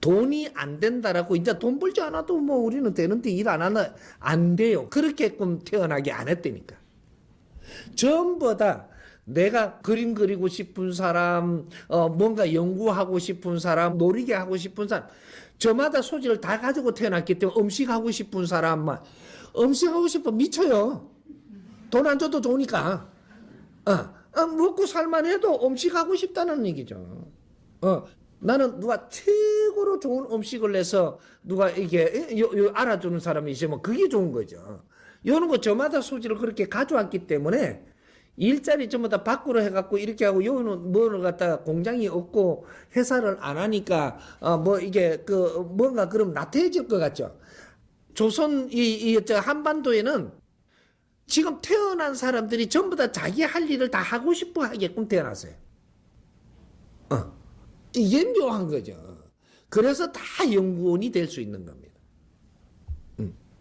돈이 안 된다라고 이제 돈 벌지 않아도 뭐 우리는 되는데 일 안 하나 안 돼요. 그렇게끔 태어나게 안 했다니까. 전부 다 내가 그림 그리고 싶은 사람, 뭔가 연구하고 싶은 사람, 놀이게 하고 싶은 사람, 저마다 소질을 다 가지고 태어났기 때문에 음식하고 싶은 사람만 음식하고 싶으면 미쳐요. 돈 안 줘도 좋으니까. 먹고 살만해도 음식하고 싶다는 얘기죠. 나는 누가 최고로 좋은 음식을 내서 누가 이게 알아주는 사람이 있으면 그게 좋은 거죠. 이런 거 저마다 소질을 그렇게 가져왔기 때문에 일자리 전부 다 밖으로 해갖고 이렇게 하고 요는 뭐를 갖다가 공장이 없고 회사를 안 하니까 뭐 이게 그 뭔가 그럼 나태해질 것 같죠. 조선 저 한반도에는 지금 태어난 사람들이 전부 다 자기 할 일을 다 하고 싶어 하게끔 태어났어요. 이게 묘한 거죠. 그래서 다 연구원이 될 수 있는 겁니다.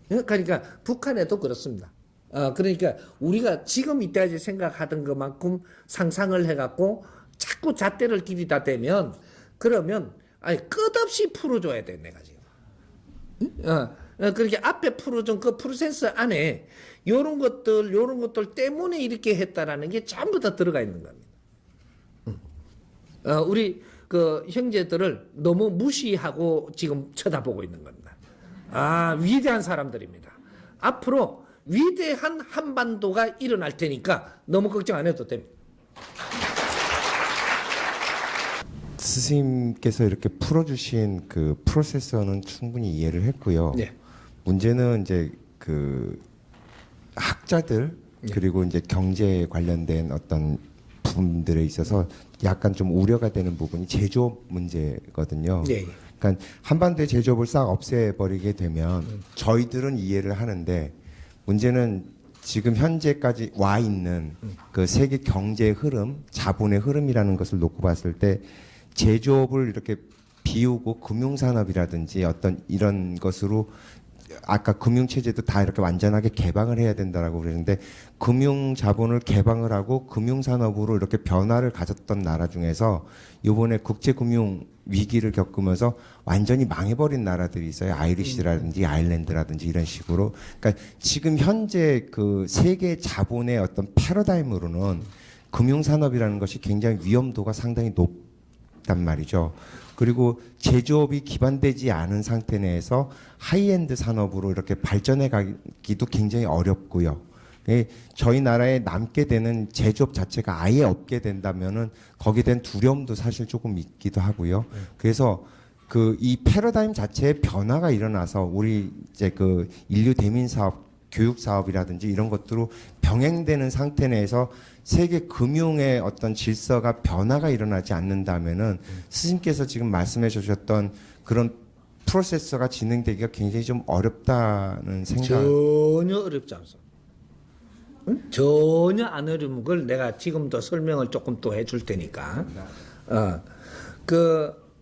그러니까 북한에도 그렇습니다. 그러니까 우리가 지금 이때까지 생각하던 것만큼 상상을 해갖고 자꾸 잣대를 들이다 대면 그러면 아니 끝없이 풀어줘야 돼 내가 지금. 그렇게 앞에 풀어준 그 프로세스 안에 요런 것들 때문에 이렇게 했다라는 게 전부 다 들어가 있는 겁니다. 우리 그 형제들을 너무 무시하고 지금 쳐다보고 있는 겁니다. 위대한 사람들입니다. 앞으로 위대한 한반도가 일어날 테니까 너무 걱정 안 해도 됩니다.
스님께서 이렇게 풀어주신 그 프로세서는 충분히 이해를 했고요.
네.
문제는 이제 그 학자들 그리고 이제 경제에 관련된 어떤 부분들에 있어서 약간 좀 우려가 되는 부분이 제조업 문제거든요.
네.
그러니까 한반도의 제조업을 싹 없애버리게 되면 저희들은 이해를 하는데 문제는 지금 현재까지 와 있는 그 세계 경제의 흐름, 자본의 흐름이라는 것을 놓고 봤을 때 제조업을 이렇게 비우고 금융산업이라든지 어떤 이런 것으로 아까 금융체제도 다 이렇게 완전하게 개방을 해야 된다라고 그러는데 금융자본을 개방을 하고 금융산업으로 이렇게 변화를 가졌던 나라 중에서 이번에 국제금융 위기를 겪으면서 완전히 망해버린 나라들이 있어요. 아이리시라든지 아일랜드라든지 이런 식으로. 그러니까 지금 현재 그 세계 자본의 어떤 패러다임으로는 금융산업이라는 것이 굉장히 위험도가 상당히 높단 말이죠. 그리고 제조업이 기반되지 않은 상태 내에서 하이엔드 산업으로 이렇게 발전해 가기도 굉장히 어렵고요. 저희 나라에 남게 되는 제조업 자체가 아예 없게 된다면은 거기에 대한 두려움도 사실 조금 있기도 하고요. 그래서 그 이 패러다임 자체의 변화가 일어나서 우리 이제 그 인류 대민 사업, 교육 사업이라든지 이런 것들로 병행되는 상태 내에서 세계 금융의 어떤 질서가 변화가 일어나지 않는다면은 스님께서 지금 말씀해 주셨던 그런 프로세서가 진행되기가 굉장히 좀 어렵다는 생각.
전혀 어렵지 않습니다. 전혀 안 어려운 걸 내가 지금도 설명을 조금 또 해줄 테니까.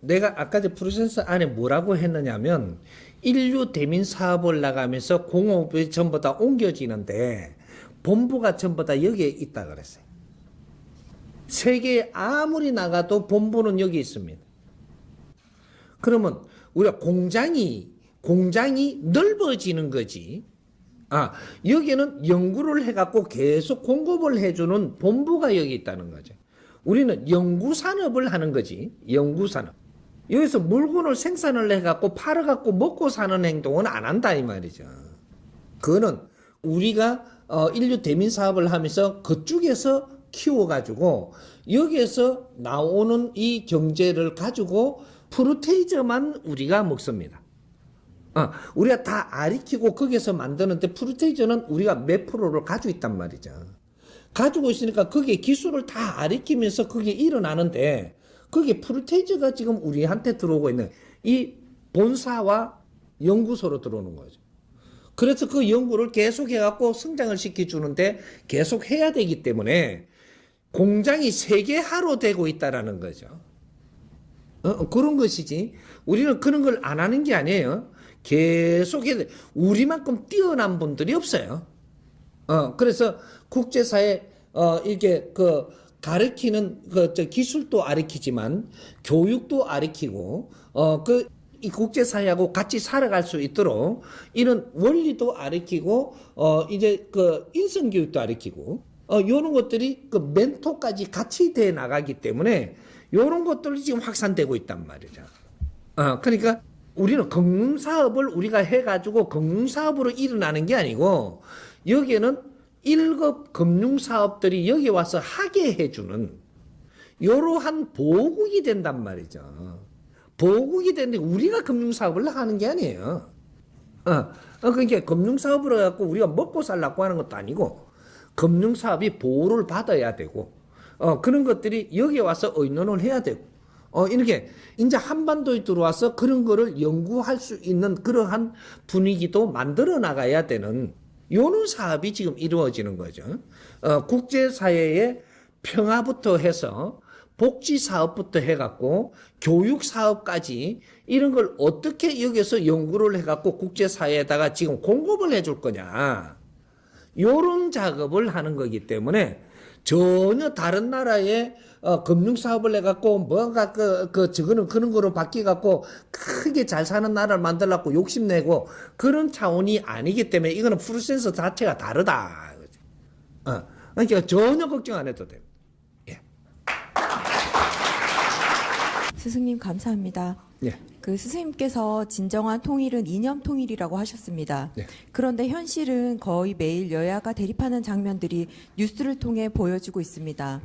내가 아까 저 프로세스 안에 뭐라고 했느냐면 인류 대민 사업을 나가면서 공업이 전부 다 옮겨지는데 본부가 전부 다 여기에 있다 그랬어요. 세계에 아무리 나가도 본부는 여기 있습니다. 그러면 우리가 공장이 넓어지는 거지. 여기는 연구를 해갖고 계속 공급을 해주는 본부가 여기 있다는 거죠. 우리는 연구산업을 하는 거지. 연구산업. 여기서 물건을 생산을 해갖고 팔아갖고 먹고 사는 행동은 안 한다 이 말이죠. 그거는 우리가 인류 대민 사업을 하면서 그쪽에서 키워가지고 여기에서 나오는 이 경제를 가지고 프루테이저만 우리가 먹습니다. 우리가 다 아리키고 거기서 만드는데 프루테이저는 우리가 몇 프로를 가지고 있단 말이죠. 가지고 있으니까 거기에 기술을 다 아리키면서 그게 일어나는데 그게 프루테이저가 지금 우리한테 들어오고 있는 이 본사와 연구소로 들어오는 거죠. 그래서 그 연구를 계속 해갖고 성장을 시켜주는데 계속 해야 되기 때문에 공장이 세계화로 되고 있다라는 거죠. 그런 것이지. 우리는 그런 걸 안 하는 게 아니에요. 계속 해야 돼. 우리만큼 뛰어난 분들이 없어요. 그래서 국제사회, 이게 가르치는 기술도 가르치지만 교육도 가르치고, 이 국제사회하고 같이 살아갈 수 있도록 이런 원리도 가르치고, 이제 인성교육도 가르치고, 요런 것들이 멘토까지 같이 돼 나가기 때문에 요런 것들이 지금 확산되고 있단 말이죠. 그러니까 우리는 금융사업을 우리가 해가지고 금융사업으로 일어나는 게 아니고 여기에는 1급 금융사업들이 여기 와서 하게 해주는 이러한 보국이 된단 말이죠. 보국이 되는데 우리가 금융사업을 하는 게 아니에요. 그러니까 금융사업을 해갖고 우리가 먹고 살라고 하는 것도 아니고 금융사업이 보호를 받아야 되고, 그런 것들이 여기에 와서 의논을 해야 되고, 이렇게 이제 한반도에 들어와서 그런 거를 연구할 수 있는 그러한 분위기도 만들어 나가야 되는 요런 사업이 지금 이루어지는 거죠. 국제사회의 평화부터 해서 복지 사업부터 해갖고 교육 사업까지 이런 걸 어떻게 여기서 연구를 해갖고 국제사회에다가 지금 공급을 해줄 거냐. 요런 작업을 하는 거기 때문에 전혀 다른 나라의 금융 사업을 해갖고 뭔가 저거는 그런 거로 바뀌갖고 크게 잘 사는 나라를 만들려고 욕심내고 그런 차원이 아니기 때문에 이거는 프로세스 자체가 다르다. 그러니까 전혀 걱정 안 해도 돼요.
스승님 감사합니다.
예.
그 스승님께서 진정한 통일은 이념 통일이라고 하셨습니다.
네.
그런데 현실은 거의 매일 여야가 대립하는 장면들이 뉴스를 통해 보여지고 있습니다.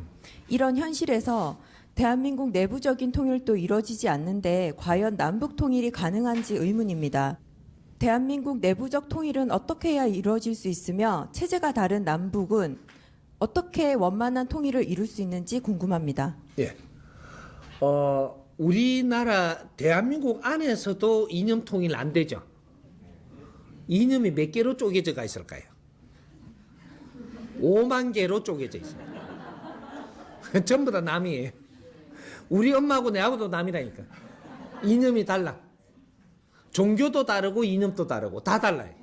이런 현실에서 대한민국 내부적인 통일도 이뤄지지 않는데 과연 남북 통일이 가능한지 의문입니다. 대한민국 내부적 통일은 어떻게 해야 이루어질 수 있으며 체제가 다른 남북은 어떻게 원만한 통일을 이룰 수 있는지 궁금합니다.
예. 우리나라 대한민국 안에서도 이념 통일 안 되죠. 이념이 몇 개로 쪼개져가 있을까요? 5만 개로 쪼개져 있어요. 전부 다 남이에요. 우리 엄마하고 내하고도 남이라니까. 이념이 달라. 종교도 다르고 이념도 다르고 다 달라요.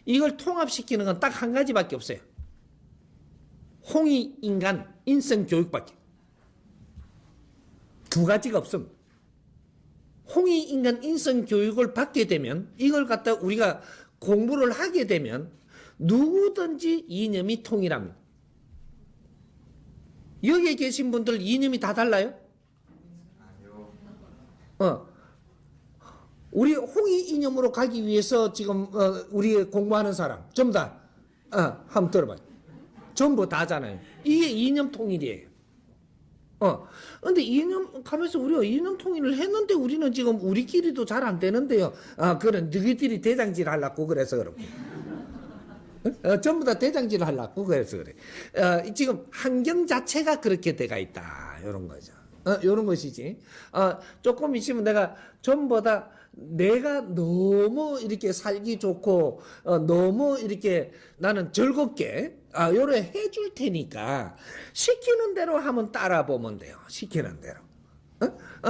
이걸 통합시키는 건 딱 한 가지밖에 없어요. 홍익 인간 인성 교육밖에. 두 가지가 없습니다. 홍익 인간 인성 교육을 받게 되면 이걸 갖다 우리가 공부를 하게 되면 누구든지 이념이 통일합니다. 여기에 계신 분들 이념이 다 달라요? 우리 홍익 이념으로 가기 위해서 지금 우리 공부하는 사람 전부 다 한번 들어봐요. 전부 다잖아요. 이게 이념 통일이에요. 근데 이념 가면서 우리가 이념 통일을 했는데 우리는 지금 우리끼리도 잘 안 되는데요. 그런 너희들이 대장질 하려고 그래서 그렇고. 전부 다 대장질 하려고 그래서 그래. 지금 환경 자체가 그렇게 돼가 있다. 이런 거죠. 이런 것이지. 조금 있으면 내가 전보다 내가 너무 이렇게 살기 좋고 너무 이렇게 나는 즐겁게 요래 해줄 테니까 시키는 대로 하면 따라 보면 돼요. 시키는 대로.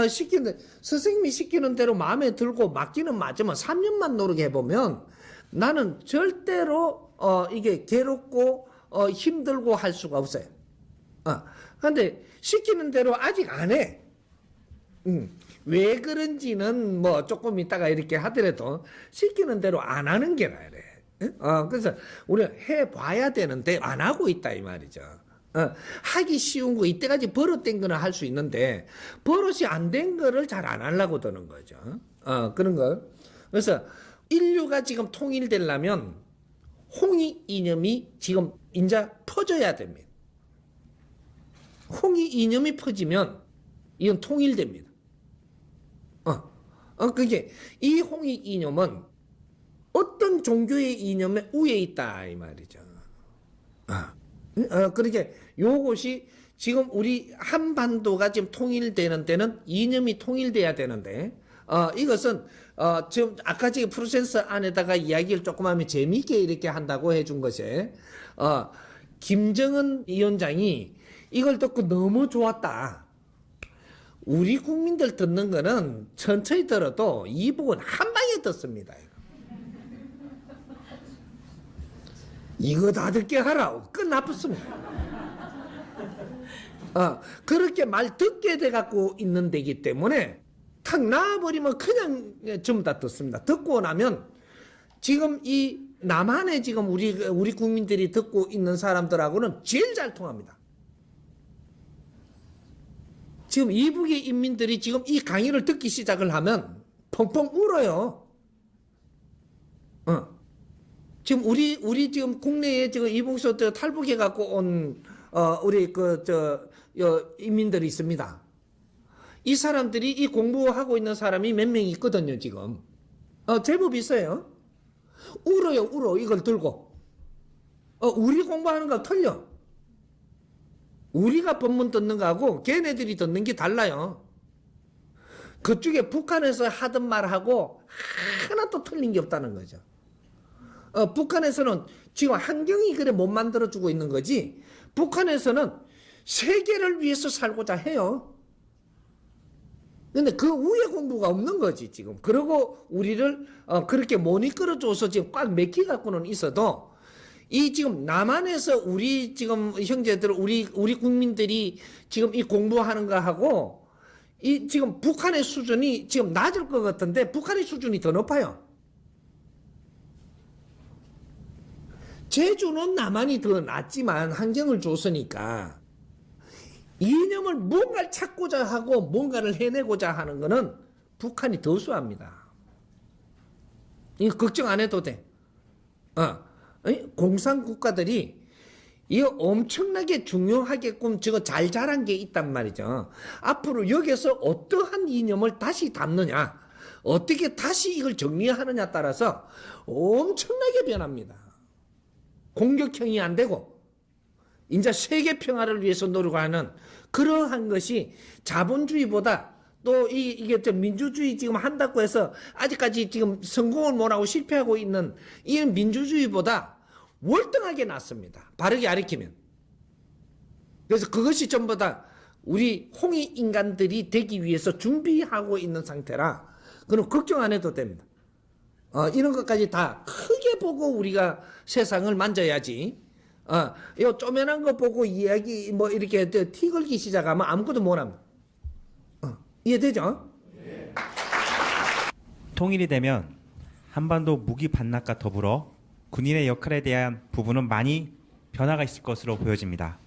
시키는 선생님이 시키는 대로 마음에 들고 맞기는 맞으면 3년만 노력해 보면 나는 절대로 이게 괴롭고 힘들고 할 수가 없어요. 그런데 시키는 대로 아직 안 해. 왜 그런지는 뭐 조금 있다가 이렇게 하더라도 시키는 대로 안 하는 게 나아요. 그래서 우리가 해봐야 되는데 안 하고 있다 이 말이죠. 하기 쉬운 거 이때까지 버릇된 거는 할 수 있는데 버릇이 안 된 거를 잘 안 하려고 드는 거죠. 그런 거. 그래서 인류가 지금 통일되려면 홍익 이념이 지금 이제 퍼져야 됩니다. 홍익 이념이 퍼지면 이건 통일됩니다. 그게 이 홍익 이념은 어떤 종교의 이념에 우에 있다 이 말이죠. 그렇게 요것이 지금 우리 한반도가 지금 통일되는 데는 이념이 통일돼야 되는데 이것은 지금 아까 지금 프로세스 안에다가 이야기를 조금 하면 재미있게 이렇게 한다고 해준 것이 김정은 위원장이 이걸 듣고 너무 좋았다. 우리 국민들 듣는 거는 천천히 들어도 이 부분 한 방에 듣습니다. 이거 다 듣게 하라. 끝나붙습니다. 그렇게 말 듣게 돼갖고 있는 데기 때문에 탁 나와버리면 그냥 전부 다 듣습니다. 듣고 나면 지금 이 남한에 지금 우리 국민들이 듣고 있는 사람들하고는 제일 잘 통합니다. 지금 이북의 인민들이 지금 이 강의를 듣기 시작을 하면 펑펑 울어요. 지금 우리 지금 국내에 지금 이북에서 탈북해 갖고 온 우리 인민들이 있습니다. 이 사람들이 이 공부하고 있는 사람이 몇 명 있거든요, 지금. 제법 있어요. 울어요, 울어, 이걸 들고. 우리 공부하는 거 틀려. 우리가 법문 듣는 거하고 걔네들이 듣는 게 달라요. 그쪽에 북한에서 하던 말하고 하나도 틀린 게 없다는 거죠. 북한에서는 지금 환경이 그래 못 만들어주고 있는 거지, 북한에서는 세계를 위해서 살고자 해요. 근데 그 위에 공부가 없는 거지, 지금. 그리고 우리를, 그렇게 못 이끌어줘서 지금 꽉 맥히 갖고는 있어도, 이 지금 남한에서 우리 지금 형제들, 우리 국민들이 지금 이 공부하는 거 하고, 이 지금 북한의 수준이 지금 낮을 것 같은데, 북한의 수준이 더 높아요. 제주는 남한이 더 낮지만 환경을 줬으니까, 이념을 뭔가를 찾고자 하고 뭔가를 해내고자 하는 것은 북한이 더 수합니다. 이거 걱정 안 해도 돼. 공산 국가들이 이거 엄청나게 중요하게끔 저거 잘 자란 게 있단 말이죠. 앞으로 여기서 어떠한 이념을 다시 담느냐, 어떻게 다시 이걸 정리하느냐 따라서 엄청나게 변합니다. 공격형이 안 되고 이제 세계 평화를 위해서 노력하는 그러한 것이 자본주의보다 또 이게 좀 민주주의 지금 한다고 해서 아직까지 지금 성공을 못하고 실패하고 있는 이 민주주의보다 월등하게 낫습니다. 바르게 가르치면. 그래서 그것이 전부 다 우리 홍익 인간들이 되기 위해서 준비하고 있는 상태라 그럼 걱정 안 해도 됩니다. 이런 것까지 다 크게 보고 우리가 세상을 만져야지. 요 쪼매난 거 보고 이야기 뭐 이렇게 티 걸기 시작하면 아무것도 못합니다. 이해되죠?
통일이 되면 한반도 무기 반납과 더불어 군인의 역할에 대한 부분은 많이 변화가 있을 것으로 보여집니다.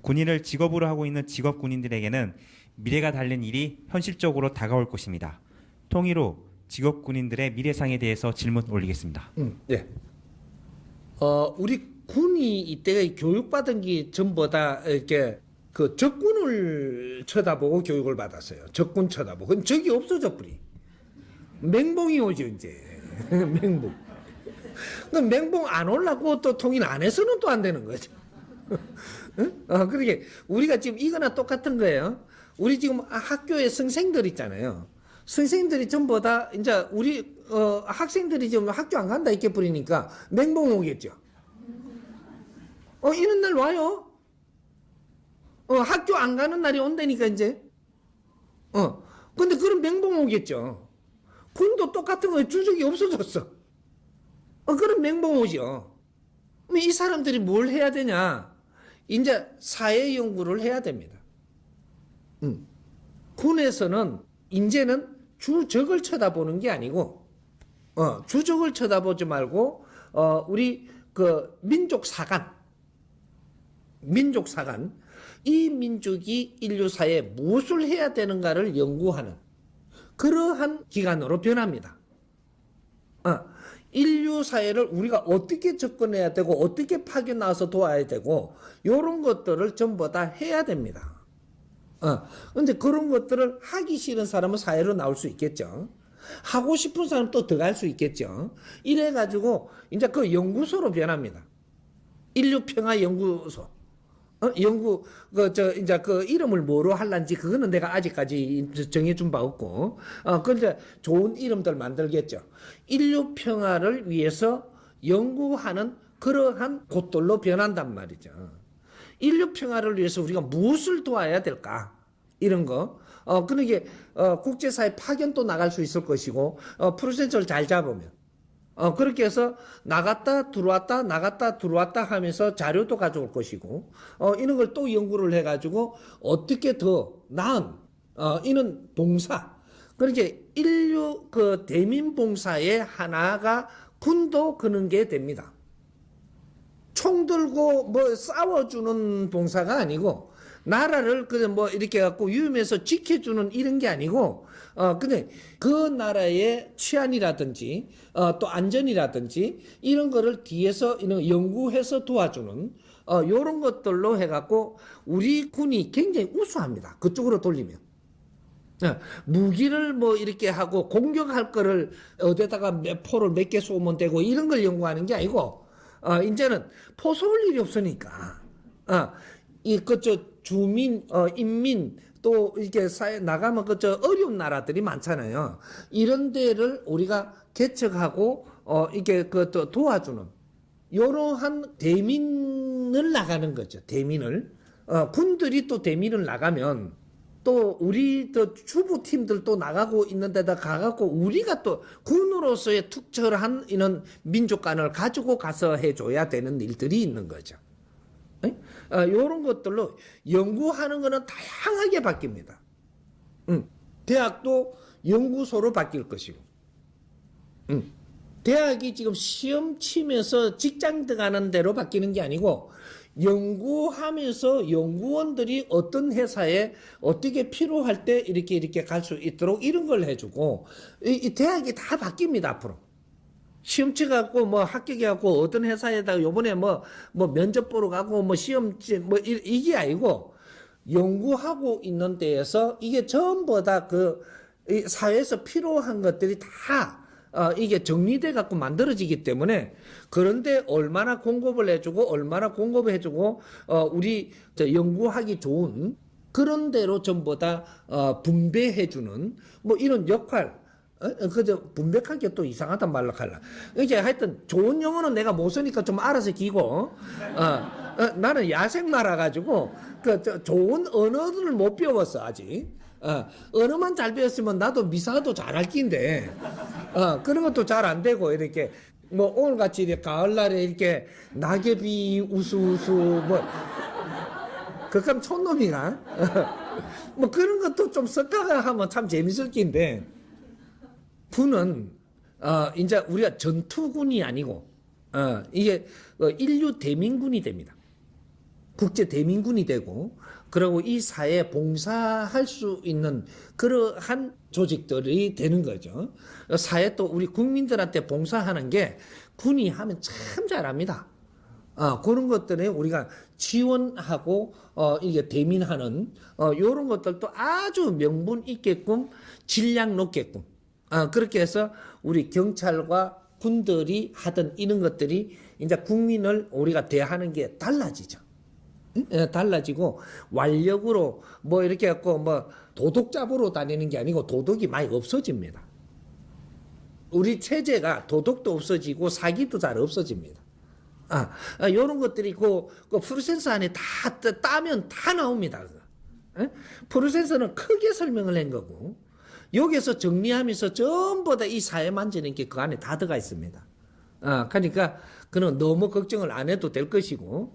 군인을 직업으로 하고 있는 직업 군인들에게는 미래가 달린 일이 현실적으로 다가올 것입니다. 통일 후 직업 군인들의 미래상에 대해서 질문 올리겠습니다.
네. 우리 군이 이때 교육받은 게 전부 다 이렇게 그 적군을 쳐다보고 교육을 받았어요. 적군 쳐다보고. 그럼 적이 없어져 버리. 맹봉이 오죠 이제. 맹봉. 그럼 맹봉 안 올라고 또 통일 안 해서는 또 안 되는 거죠. 그러게 우리가 지금 이거나 똑같은 거예요. 우리 지금 학교에 선생들 있잖아요. 선생님들이 전부 다 이제 우리 학생들이 지금 학교 안 간다 이렇게 버리니까 맹봉 오겠죠. 이런 날 와요. 학교 안 가는 날이 온다니까 이제. 근데 그런 맹봉 오겠죠. 군도 똑같은 거예요. 주적이 없어졌어. 그런 맹봉 오죠. 이 사람들이 뭘 해야 되냐? 이제 사회 연구를 해야 됩니다. 군에서는 이제는 주적을 쳐다보는 게 아니고, 주적을 쳐다보지 말고, 우리 그 민족 사관, 이 민족이 인류사에 무엇을 해야 되는가를 연구하는 그러한 기관으로 변합니다. 인류사회를 우리가 어떻게 접근해야 되고 어떻게 파견나와서 도와야 되고 이런 것들을 전부 다 해야 됩니다. 근데 그런 것들을 하기 싫은 사람은 사회로 나올 수 있겠죠. 하고 싶은 사람은 또 더 갈 수 있겠죠. 이래가지고 이제 그 연구소로 변합니다. 인류평화연구소. 이제 그 이름을 뭐로 할란지 그거는 내가 아직까지 정해준 바 없고, 근데 좋은 이름들 만들겠죠. 인류 평화를 위해서 연구하는 그러한 곳들로 변한단 말이죠. 인류 평화를 위해서 우리가 무엇을 도와야 될까? 이런 거. 그러게, 국제사회 파견도 나갈 수 있을 것이고, 프로세스를 잘 잡으면. 그렇게 해서 나갔다 들어왔다 하면서 자료도 가져올 것이고, 이런 걸 또 연구를 해가지고 어떻게 더 나은, 이런 봉사. 그렇게 인류 그 대민 봉사의 하나가 군도 그런 게 됩니다. 총 들고 뭐 싸워주는 봉사가 아니고, 나라를 그냥 뭐 이렇게 갖고 위험해서 지켜주는 이런 게 아니고, 근데 그 나라의 치안이라든지, 또 안전이라든지, 이런 거를 뒤에서 이런 연구해서 도와주는, 요런 것들로 해갖고, 우리 군이 굉장히 우수합니다. 그쪽으로 돌리면. 무기를 뭐 이렇게 하고 공격할 거를 어디다가 몇 포를 몇 개 쏘면 되고 이런 걸 연구하는 게 아니고, 이제는 포서올 일이 없으니까 이 그저 주민 인민 또 이렇게 사회 나가면 그저 어려운 나라들이 많잖아요. 이런 데를 우리가 개척하고 이게 그 또 도와주는 이러한 대민을 나가는 거죠. 대민을 군들이 또 대민을 나가면 또 우리 또 주부팀들 또 나가고 있는 데다 가갖고 우리가 또 군으로서의 특별한 이런 민족관을 가지고 가서 해줘야 되는 일들이 있는 거죠. 이런 것들로 연구하는 거는 다양하게 바뀝니다. 대학도 연구소로 바뀔 것이고, 대학이 지금 시험 치면서 직장 들어가는 대로 바뀌는 게 아니고, 연구하면서 연구원들이 어떤 회사에 어떻게 필요할 때 이렇게 갈 수 있도록 이런 걸 해주고, 이 대학이 다 바뀝니다, 앞으로. 시험 치갖고 뭐 합격해갖고 어떤 회사에다가 요번에 뭐 면접 보러 가고 뭐 시험 이게 아니고 연구하고 있는 데에서 이게 전부 다 그 사회에서 필요한 것들이 다 이게 정리돼 갖고 만들어지기 때문에 그런데 얼마나 공급을 해주고 얼마나 공급을 해주고 우리 연구하기 좋은 그런 대로 전부 다 분배해주는 뭐 이런 역할. 그저 분백하게 또 이상하단 말로 할라. 이제 하여튼 좋은 영어는 내가 못 쓰니까 좀 알아서 기고, 나는 야생 말아가지고 그 좋은 언어들을 못 배웠어 아직. 언어만 잘 배웠으면 나도 미사도 잘할 낀데, 그런 것도 잘 안 되고 이렇게 뭐 오늘 같이 이렇게 가을날에 이렇게 낙엽이 우수우수 뭐 그럼 촌놈이가 뭐 그런 것도 좀 섞어가 하면 참 재밌을 낀데. 군은 이제 우리가 전투군이 아니고 이게 인류 대민군이 됩니다. 국제 대민군이 되고 그리고 이 사회에 봉사할 수 있는 그러한 조직들이 되는 거죠. 사회 또 우리 국민들한테 봉사하는 게 군이 하면 참 잘합니다. 그런 것들에 우리가 지원하고 이게 대민하는 이런 것들도 아주 명분 있게끔 질량 높게끔 그렇게 해서 우리 경찰과 군들이 하던 이런 것들이 이제 국민을 우리가 대하는 게 달라지죠. 달라지고 완력으로 뭐 이렇게 갖고 뭐 도둑 잡으러 다니는 게 아니고 도둑이 많이 없어집니다. 우리 체제가 도둑도 없어지고 사기도 잘 없어집니다. 이런 것들이 그 프로세서 안에 다 따면 다 나옵니다. 프로세서는 크게 설명을 한 거고 여기서 정리하면서 전부 다 이 사회 만지는 게 그 안에 다 들어가 있습니다. 그러니까 그는 너무 걱정을 안 해도 될 것이고,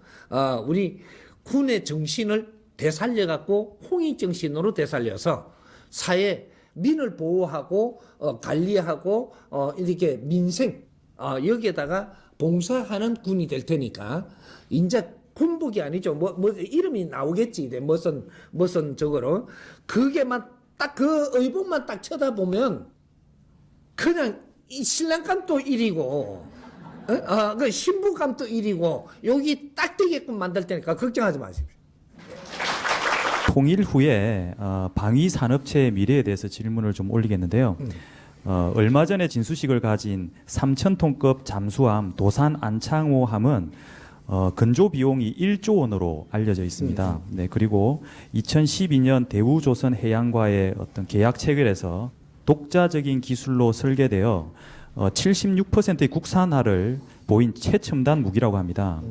우리 군의 정신을 되살려갖고 홍익정신으로 되살려서 사회 민을 보호하고 관리하고 이렇게 민생 여기에다가 봉사하는 군이 될 테니까 이제 군복이 아니죠. 뭐 이름이 나오겠지. 무슨 저거로 그게만 딱 그 의복만 딱 쳐다보면 그냥 이 신랑감도 1이고 그 신부감도 1이고 여기 딱 되게끔 만들 테니까 걱정하지 마십시오.
통일 후에 방위 산업체의 미래에 대해서 질문을 좀 올리겠는데요. 얼마 전에 진수식을 가진 3,000톤급 잠수함 도산 안창호함은 건조 비용이 1조 원으로 알려져 있습니다. 네, 그리고 2012년 대우조선 해양과의 어떤 계약 체결에서 독자적인 기술로 설계되어 76%의 국산화를 보인 최첨단 무기라고 합니다.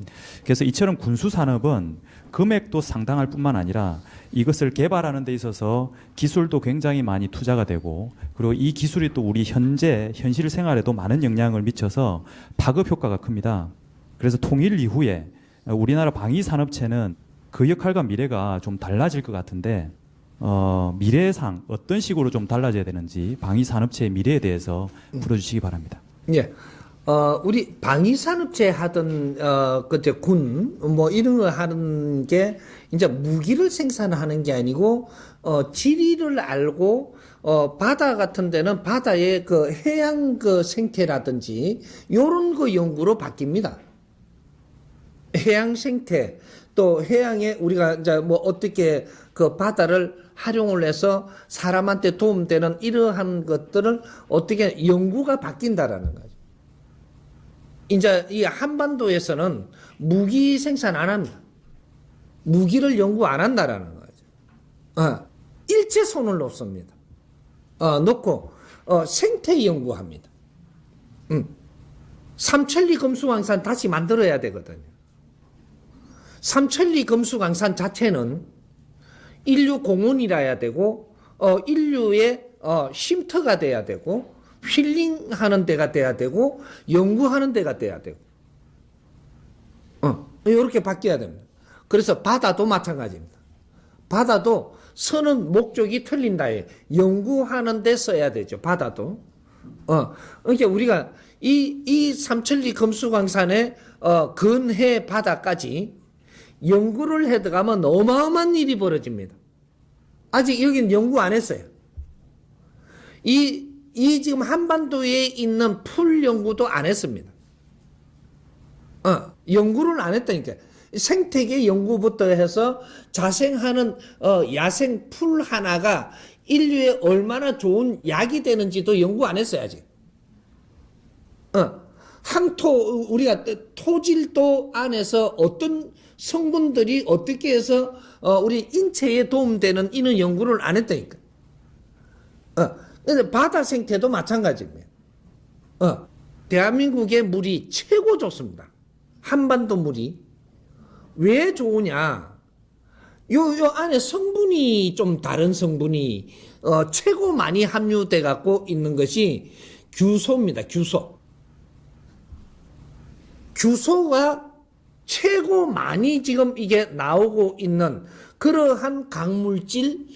그래서 이처럼 군수 산업은 금액도 상당할 뿐만 아니라 이것을 개발하는 데 있어서 기술도 굉장히 많이 투자가 되고 그리고 이 기술이 또 우리 현실 생활에도 많은 영향을 미쳐서 파급 효과가 큽니다. 그래서 통일 이후에 우리나라 방위산업체는 그 역할과 미래가 좀 달라질 것 같은데 미래상 어떤 식으로 좀 달라져야 되는지 방위산업체의 미래에 대해서 풀어주시기 바랍니다.
예. 우리 방위산업체 하던 그때 군 뭐 이런 거 하는 게 이제 무기를 생산하는 게 아니고 지리를 알고 바다 같은 데는 바다의 그 해양 그 생태라든지 요런 거 연구로 바뀝니다. 해양 생태 또 해양에 우리가 이제 뭐 어떻게 그 바다를 활용을 해서 사람한테 도움되는 이러한 것들을 어떻게 연구가 바뀐다라는 거죠. 이제 이 한반도에서는 무기 생산 안 합니다. 무기를 연구 안 한다라는 거죠. 일체 손을 놓습니다. 놓고 생태 연구합니다. 삼천리 금수강산 다시 만들어야 되거든요. 삼천리 금수강산 자체는 인류 공원이라야 되고 인류의 쉼터가 돼야 되고 힐링하는 데가 돼야 되고 연구하는 데가 돼야 되고 이렇게 바뀌어야 됩니다. 그래서 바다도 마찬가지입니다. 바다도 쓰는 목적이 틀린다에 연구하는 데 써야 되죠. 바다도. 그러니까 우리가 이 삼천리 금수강산의 근해 바다까지 연구를 해 들어가면 어마어마한 일이 벌어집니다. 아직 여기는 연구 안 했어요. 이 지금 한반도에 있는 풀 연구도 안 했습니다. 연구를 안 했다니까. 생태계 연구부터 해서 자생하는 야생 풀 하나가 인류에 얼마나 좋은 약이 되는지도 연구 안 했어요, 아직. 우리가 토질도 안에서 어떤 성분들이 어떻게 해서 우리 인체에 도움되는 이런 연구를 안 했다니까. 바다 생태도 마찬가지입니다. 대한민국의 물이 최고 좋습니다. 한반도 물이. 왜 좋으냐? 요 안에 성분이 좀 다른 성분이 최고 많이 함유돼 갖고 있는 것이 규소입니다. 규소가 최고 많이 지금 이게 나오고 있는 그러한 강물질,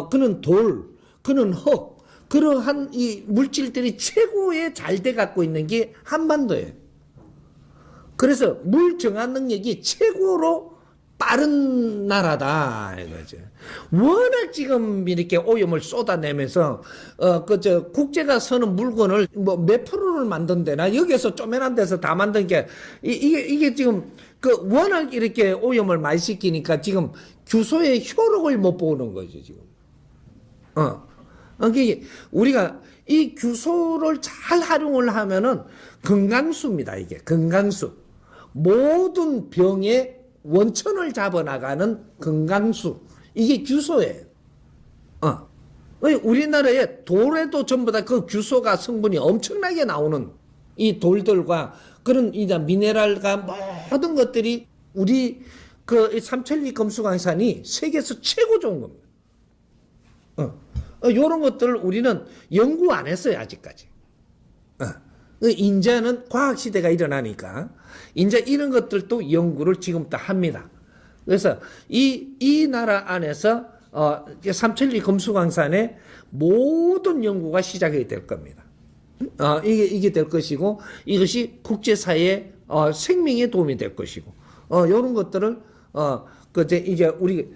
그는 돌, 그는 흙, 그러한 이 물질들이 최고에 잘 돼 갖고 있는 게 한반도예요. 그래서 물 정화 능력이 최고로 빠른 나라다 이거죠. 워낙 지금 이렇게 오염을 쏟아내면서 국제가 서는 물건을 뭐 몇 프로를 만든대나 여기서 쪼매난 데서 다 만든 게 이게 지금 워낙 이렇게 오염을 많이 시키니까 지금 규소의 효력을 못 보는 거죠 지금. 우리가 이 규소를 잘 활용을 하면은 건강수입니다. 이게 건강수. 모든 병의 원천을 잡아나가는 건강수. 이게 규소예요. 우리나라에 돌에도 전부 다 그 규소가 성분이 엄청나게 나오는 이 돌들과 그런 이제 미네랄과 모든 것들이 우리 그 삼천리 금수강산이 세계에서 최고 좋은 겁니다. 이런 것들을 우리는 연구 안 했어요, 아직까지. 이제는 과학시대가 일어나니까, 이제 이런 것들도 연구를 지금부터 합니다. 그래서 이 나라 안에서, 삼천리 금수강산의 모든 연구가 시작이 될 겁니다. 이게 될 것이고, 이것이 국제사회의, 생명에 도움이 될 것이고, 이런 것들을, 이제 우리,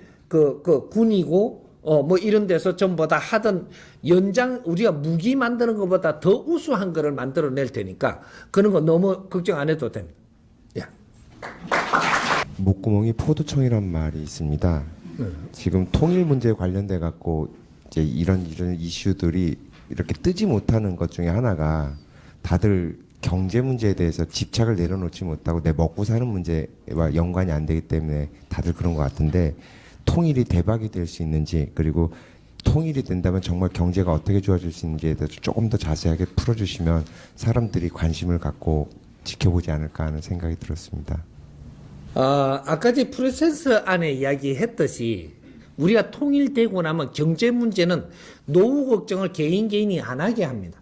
군이고, 뭐 이런 데서 전부 다 하던 우리가 무기 만드는 것보다 더 우수한 거를 만들어낼 테니까 그런 거 너무 걱정 안 해도 됩니다. 야.
목구멍이 포도청이란 말이 있습니다. 지금 통일 문제에 관련돼 갖고 이제 이런 이슈들이 이렇게 뜨지 못하는 것 중에 하나가 다들 경제 문제에 대해서 집착을 내려놓지 못하고 내 먹고 사는 문제와 연관이 안 되기 때문에 다들 그런 것 같은데 통일이 대박이 될 수 있는지 그리고 통일이 된다면 정말 경제가 어떻게 좋아질 수 있는지에 대해서 조금 더 자세하게 풀어주시면 사람들이 관심을 갖고 지켜보지 않을까 하는 생각이 들었습니다.
아까 제 프로세스 안에 이야기했듯이 우리가 통일되고 나면 경제 문제는 노후 걱정을 개인이 안 하게 합니다.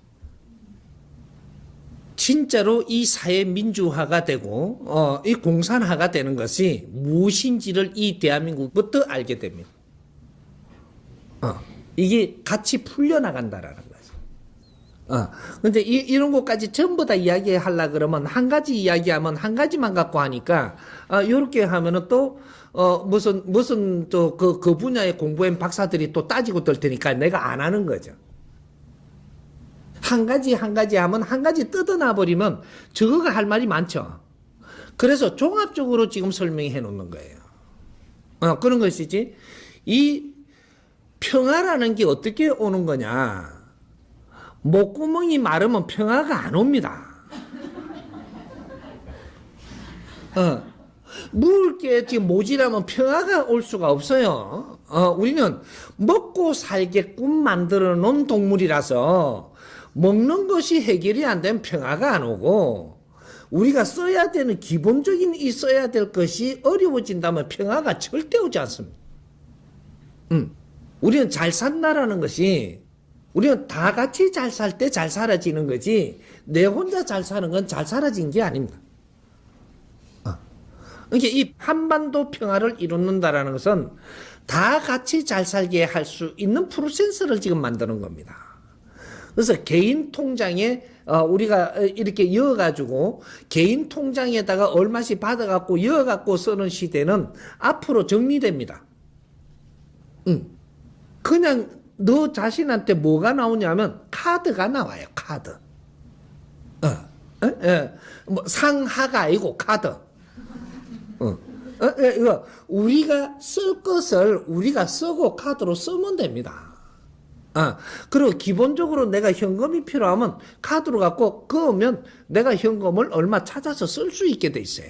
진짜로 이 사회 민주화가 되고 이 공산화가 되는 것이 무엇인지를 이 대한민국부터 알게 됩니다. 이게 같이 풀려나간다라는 거죠. 근데 이런 것까지 전부 다 이야기하려 그러면 한 가지 이야기하면 한 가지만 갖고 하니까 이렇게 하면은 또 무슨 또 그 분야에 공부한 박사들이 또 따지고 들 테니까 내가 안 하는 거죠. 한 가지 하면 한 가지 뜯어놔 버리면 저거가 할 말이 많죠. 그래서 종합적으로 지금 설명해 놓는 거예요. 그런 것이지. 이 평화라는 게 어떻게 오는 거냐. 목구멍이 마르면 평화가 안 옵니다. 먹을 게 지금 모자라면 평화가 올 수가 없어요. 우리는 먹고 살게끔 만들어 놓은 동물이라서 먹는 것이 해결이 안 되면 평화가 안 오고, 우리가 써야 되는 기본적인 이 써야 될 것이 어려워진다면 평화가 절대 오지 않습니다. 우리는 잘 산다라는 것이, 우리는 다 같이 잘 살 때 잘 살아지는 거지, 내 혼자 잘 사는 건 잘 살아진 게 아닙니다. 그러니까 이 한반도 평화를 이룬다라는 것은 다 같이 잘 살게 할 수 있는 프로세스를 지금 만드는 겁니다. 그래서 개인 통장에 우리가 이렇게 이어가지고 개인 통장에다가 얼마씩 받아갖고 이어갖고 쓰는 시대는 앞으로 정리됩니다. 그냥 너 자신한테 뭐가 나오냐면 카드가 나와요. 카드. 뭐 상하가 아니고 카드. 이거 우리가 쓸 것을 우리가 쓰고 카드로 쓰면 됩니다. 그리고 기본적으로 내가 현금이 필요하면 카드로 갖고 그으면 내가 현금을 얼마 찾아서 쓸 수 있게 돼 있어요.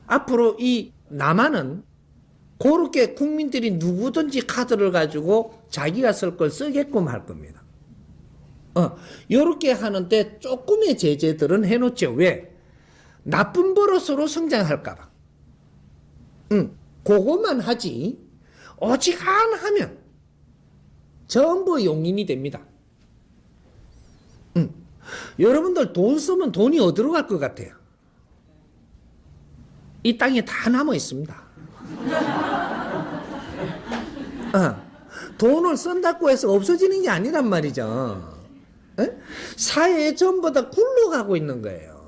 앞으로 이 남한은 그렇게 국민들이 누구든지 카드를 가지고 자기가 쓸 걸 쓰게끔 할 겁니다. 요렇게 하는데 조금의 제재들은 해놓죠. 왜? 나쁜 버릇으로 성장할까봐. 그것만 하지, 어지간하면 전부 용인이 됩니다. 여러분들 돈 쓰면 돈이 어디로 갈 것 같아요? 이 땅에 다 남아 있습니다. 돈을 쓴다고 해서 없어지는 게 아니란 말이죠. 사회에 전부 다 굴러가고 있는 거예요.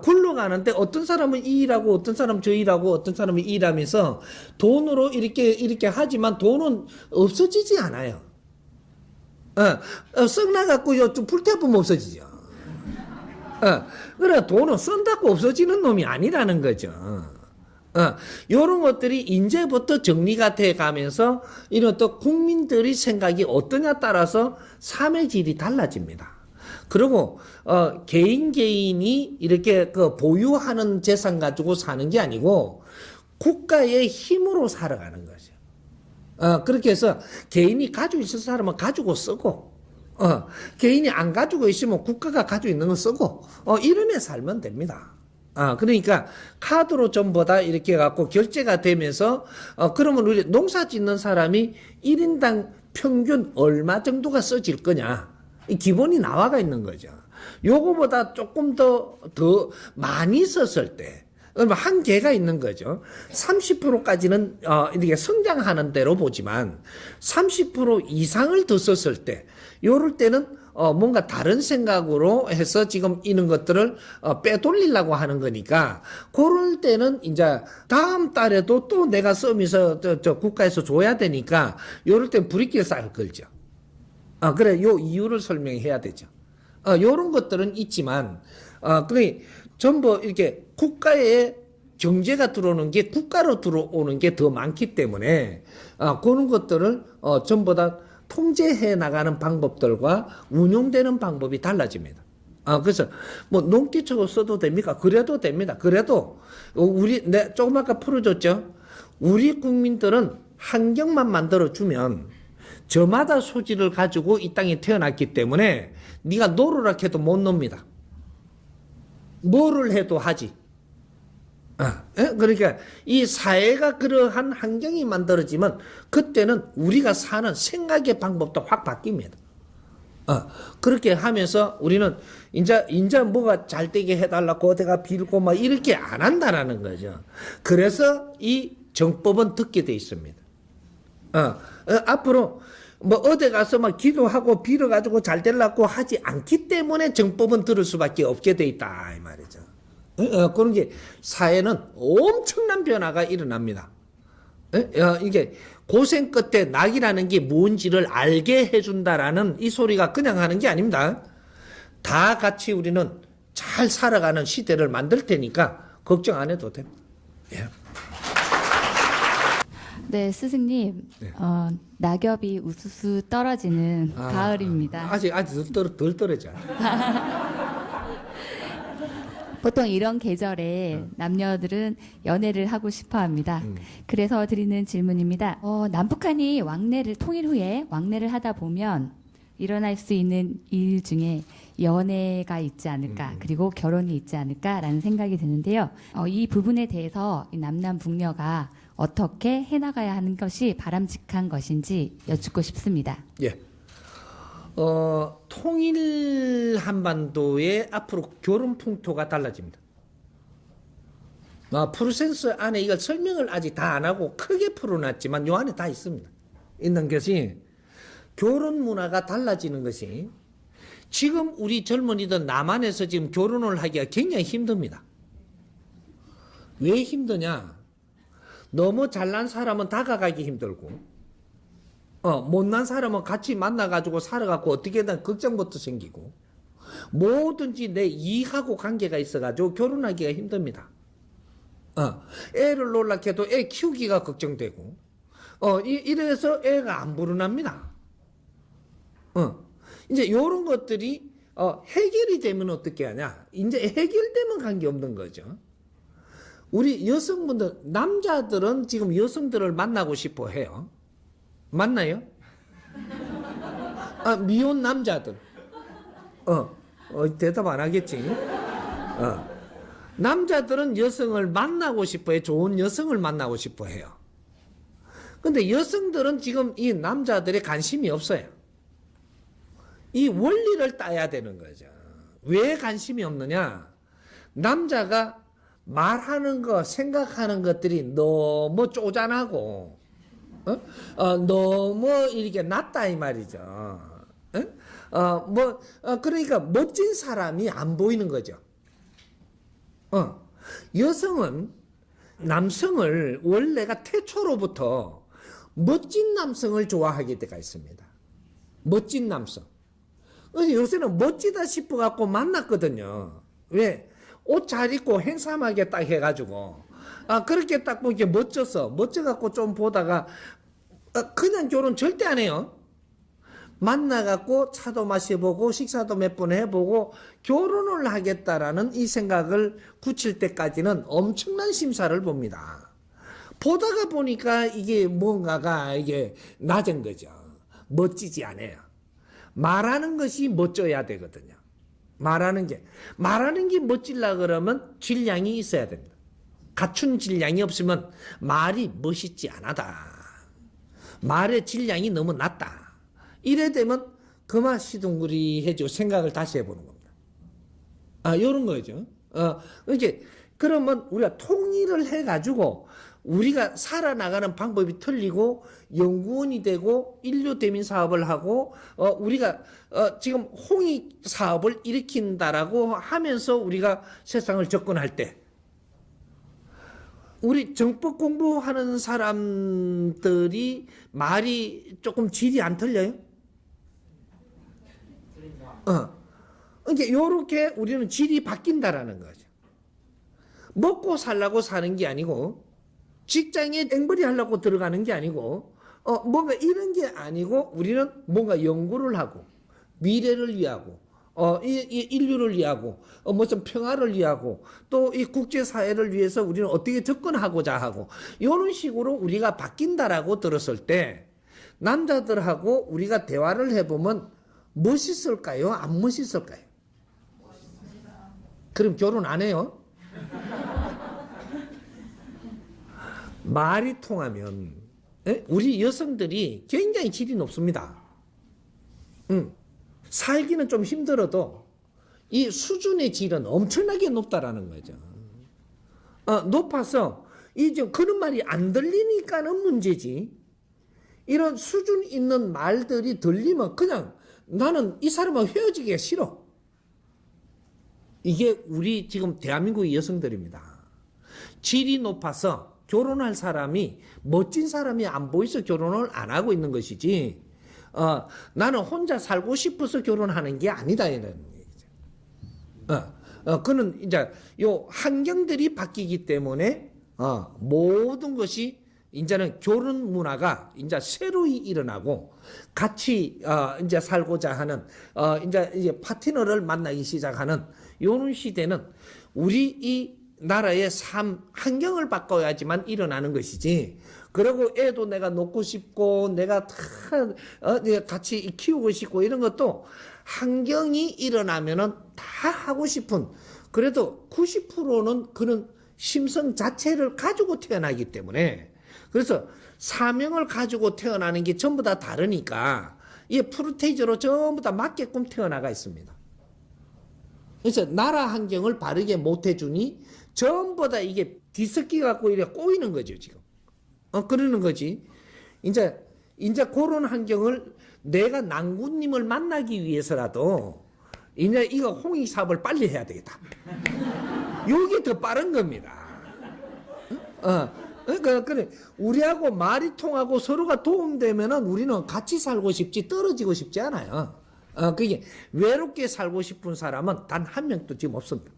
굴러가는데 어떤 사람은 이 일하고 어떤 사람은 저 일하고 어떤 사람은 이 일하면서 돈으로 이렇게 하지만 돈은 없어지지 않아요. 썩나갖고 좀 불태우면 없어지죠. 그래 돈은 쓴다고 없어지는 놈이 아니라는 거죠. 이런 것들이 이제부터 정리가 돼 가면서 이런 또 국민들의 생각이 어떠냐 따라서 삶의 질이 달라집니다. 그리고 개인이 이렇게 그 보유하는 재산 가지고 사는 게 아니고 국가의 힘으로 살아가는 거죠. 그렇게 해서 개인이 가지고 있을 사람은 가지고 쓰고, 개인이 안 가지고 있으면 국가가 가지고 있는 거 쓰고, 이러면 살면 됩니다. 그러니까 카드로 전부 다 이렇게 갖고 결제가 되면서, 그러면 우리 농사 짓는 사람이 1인당 평균 얼마 정도가 써질 거냐. 이 기본이 나와가 있는 거죠. 요거보다 조금 더 많이 썼을 때, 한계가 있는 거죠. 30%까지는 이렇게 성장하는 대로 보지만 30% 이상을 더 썼을 때, 요럴 때는 뭔가 다른 생각으로 해서 지금 이런 것들을 빼돌리려고 하는 거니까, 그럴 때는 이제 다음 달에도 또 내가 쓰면서 저 국가에서 줘야 되니까 요럴 땐 불이길 쌀 걸죠. 그래, 요 이유를 설명해야 되죠. 요런 것들은 있지만, 그래, 전부 이렇게 국가에 경제가 들어오는 게 국가로 들어오는 게 더 많기 때문에, 그런 것들을 전부 다 통제해 나가는 방법들과 운용되는 방법이 달라집니다. 그래서 뭐 농기초로 써도 됩니까? 그래도 됩니다. 그래도 조금 아까 풀어줬죠. 우리 국민들은 환경만 만들어주면 저마다 소질을 가지고 이 땅에 태어났기 때문에 네가 노르라 해도 못 놉니다. 뭐를 해도 하지. 그러니까 이 사회가 그러한 환경이 만들어지면 그때는 우리가 사는 생각의 방법도 확 바뀝니다. 그렇게 하면서 우리는 이제 뭐가 잘 되게 해달라고 어디가 빌고 막 이렇게 안 한다라는 거죠. 그래서 이 정법은 듣게 돼 있습니다. 앞으로 뭐 어디 가서 막 기도하고 빌어가지고 잘 되려고 하지 않기 때문에 정법은 들을 수밖에 없게 돼 있다 이 말이죠. 그런 게 사회는 엄청난 변화가 일어납니다. 이게 고생 끝에 낙이라는 게 뭔지를 알게 해준다라는 이 소리가 그냥 하는 게 아닙니다. 다 같이 우리는 잘 살아가는 시대를 만들 테니까 걱정 안 해도 됩니다. 예.
네, 스승님.
네.
낙엽이 우수수 떨어지는 가을입니다.
아직 덜 떨어져.
보통 이런 계절에 남녀들은 연애를 하고 싶어 합니다. 그래서 드리는 질문입니다. 남북한이 통일 후에 왕래를 하다 보면 일어날 수 있는 일 중에 연애가 있지 않을까, 그리고 결혼이 있지 않을까라는 생각이 드는데요. 이 부분에 대해서 이 남남북녀가 어떻게 해나가야 하는 것이 바람직한 것인지 여쭙고 싶습니다.
예. 통일 한반도의 앞으로 교론 풍토가 달라집니다. 프로세스 안에 이걸 설명을 아직 다 안 하고 크게 풀어놨지만 요 안에 다 있습니다. 있는 것이 결혼 문화가 달라지는 것이 지금 우리 젊은이들 남한에서 지금 결혼을 하기가 굉장히 힘듭니다. 왜 힘드냐? 너무 잘난 사람은 다가가기 힘들고 못난 사람은 같이 만나가지고 살아갖고 어떻게든 걱정부터 생기고 뭐든지 내 이익하고 관계가 있어가지고 결혼하기가 힘듭니다. 애를 놀라켜도 애 키우기가 걱정되고 이래서 애가 안 불어납니다. 이제 요런 것들이 해결이 되면 어떻게 하냐? 이제 해결되면 관계없는 거죠. 우리 여성분들, 남자들은 지금 여성들을 만나고 싶어 해요. 맞나요? 미혼 남자들. 대답 안 하겠지? 남자들은 여성을 만나고 싶어 해. 좋은 여성을 만나고 싶어 해요. 근데 여성들은 지금 이 남자들의 관심이 없어요. 이 원리를 따야 되는 거죠. 왜 관심이 없느냐? 남자가 말하는 거, 생각하는 것들이 너무 쪼잔하고, 너무 이렇게 낮다 이 말이죠. 그러니까 멋진 사람이 안 보이는 거죠. 여성은 남성을 원래가 태초로부터 멋진 남성을 좋아하게 되어 있습니다. 멋진 남성. 요새는 멋지다 싶어갖고 만났거든요. 왜? 옷 잘 입고 행삼하게 딱 해가지고 그렇게 딱 보니까 멋져갖고 좀 보다가 그냥 결혼 절대 안 해요. 만나갖고 차도 마셔보고 식사도 몇 번 해보고 결혼을 하겠다라는 이 생각을 굳힐 때까지는 엄청난 심사를 봅니다. 보다가 보니까 이게 뭔가가 이게 낮은 거죠. 멋지지 않아요. 말하는 것이 멋져야 되거든요. 말하는 게 멋질라 그러면 질량이 있어야 됩니다. 갖춘 질량이 없으면 말이 멋있지 않아다. 말의 질량이 너무 낮다. 이래 되면 그만 시둥그리해지고 생각을 다시 해보는 겁니다. 요런 거죠. 이제 그러면 우리가 통일을 해가지고 우리가 살아나가는 방법이 틀리고 연구원이 되고 인류 대민 사업을 하고 우리가 지금 홍익 사업을 일으킨다라고 하면서 우리가 세상을 접근할 때 우리 정법 공부하는 사람들이 말이 조금 질이 안 틀려요? 이제 요렇게 우리는 질이 바뀐다라는 거죠. 먹고 살라고 사는 게 아니고 직장에 앵벌이 하려고 들어가는 게 아니고 뭔가 이런 게 아니고 우리는 뭔가 연구를 하고 미래를 위하고 이 인류를 위하고 무슨 평화를 위하고 또 이 국제사회를 위해서 우리는 어떻게 접근하고자 하고 이런 식으로 우리가 바뀐다라고 들었을 때 남자들하고 우리가 대화를 해보면 멋있을까요? 안 멋있을까요? 그럼 결혼 안 해요? 말이 통하면 우리 여성들이 굉장히 질이 높습니다. 살기는 좀 힘들어도 이 수준의 질은 엄청나게 높다라는 거죠. 높아서 이제 그런 말이 안 들리니까는 문제지. 이런 수준 있는 말들이 들리면 그냥 나는 이 사람하고 헤어지기가 싫어. 이게 우리 지금 대한민국의 여성들입니다. 질이 높아서 결혼할 사람이 멋진 사람이 안 보여서 결혼을 안 하고 있는 것이지 나는 혼자 살고 싶어서 결혼하는 게 아니다 이런 얘기죠. 그는 이제 요 환경들이 바뀌기 때문에 모든 것이 이제는 결혼 문화가 이제 새로이 일어나고 같이 이제 살고자 하는 이제 파트너를 만나기 시작하는 요런 시대는 우리 이 나라의 삶 환경을 바꿔야지만 일어나는 것이지. 그리고 애도 내가 놓고 싶고 내가 다 내가 같이 키우고 싶고 이런 것도 환경이 일어나면은 다 하고 싶은, 그래도 90%는 그런 심성 자체를 가지고 태어나기 때문에, 그래서 사명을 가지고 태어나는 게 전부 다 다르니까 이 프로테이저로 전부 다 맞게끔 태어나가 있습니다. 그래서 나라 환경을 바르게 못 해주니 전부 다 이게 뒤섞여 갖고 이래 꼬이는 거죠, 지금. 그러는 거지. 이제 그런 환경을 내가 낭군님을 만나기 위해서라도 이제 이거 홍익 사업을 빨리 해야 되겠다. 요게 더 빠른 겁니다. 그러니까 그래, 우리하고 말이 통하고 서로가 도움되면은 우리는 같이 살고 싶지 떨어지고 싶지 않아요. 그게 외롭게 살고 싶은 사람은 단 한 명도 지금 없습니다.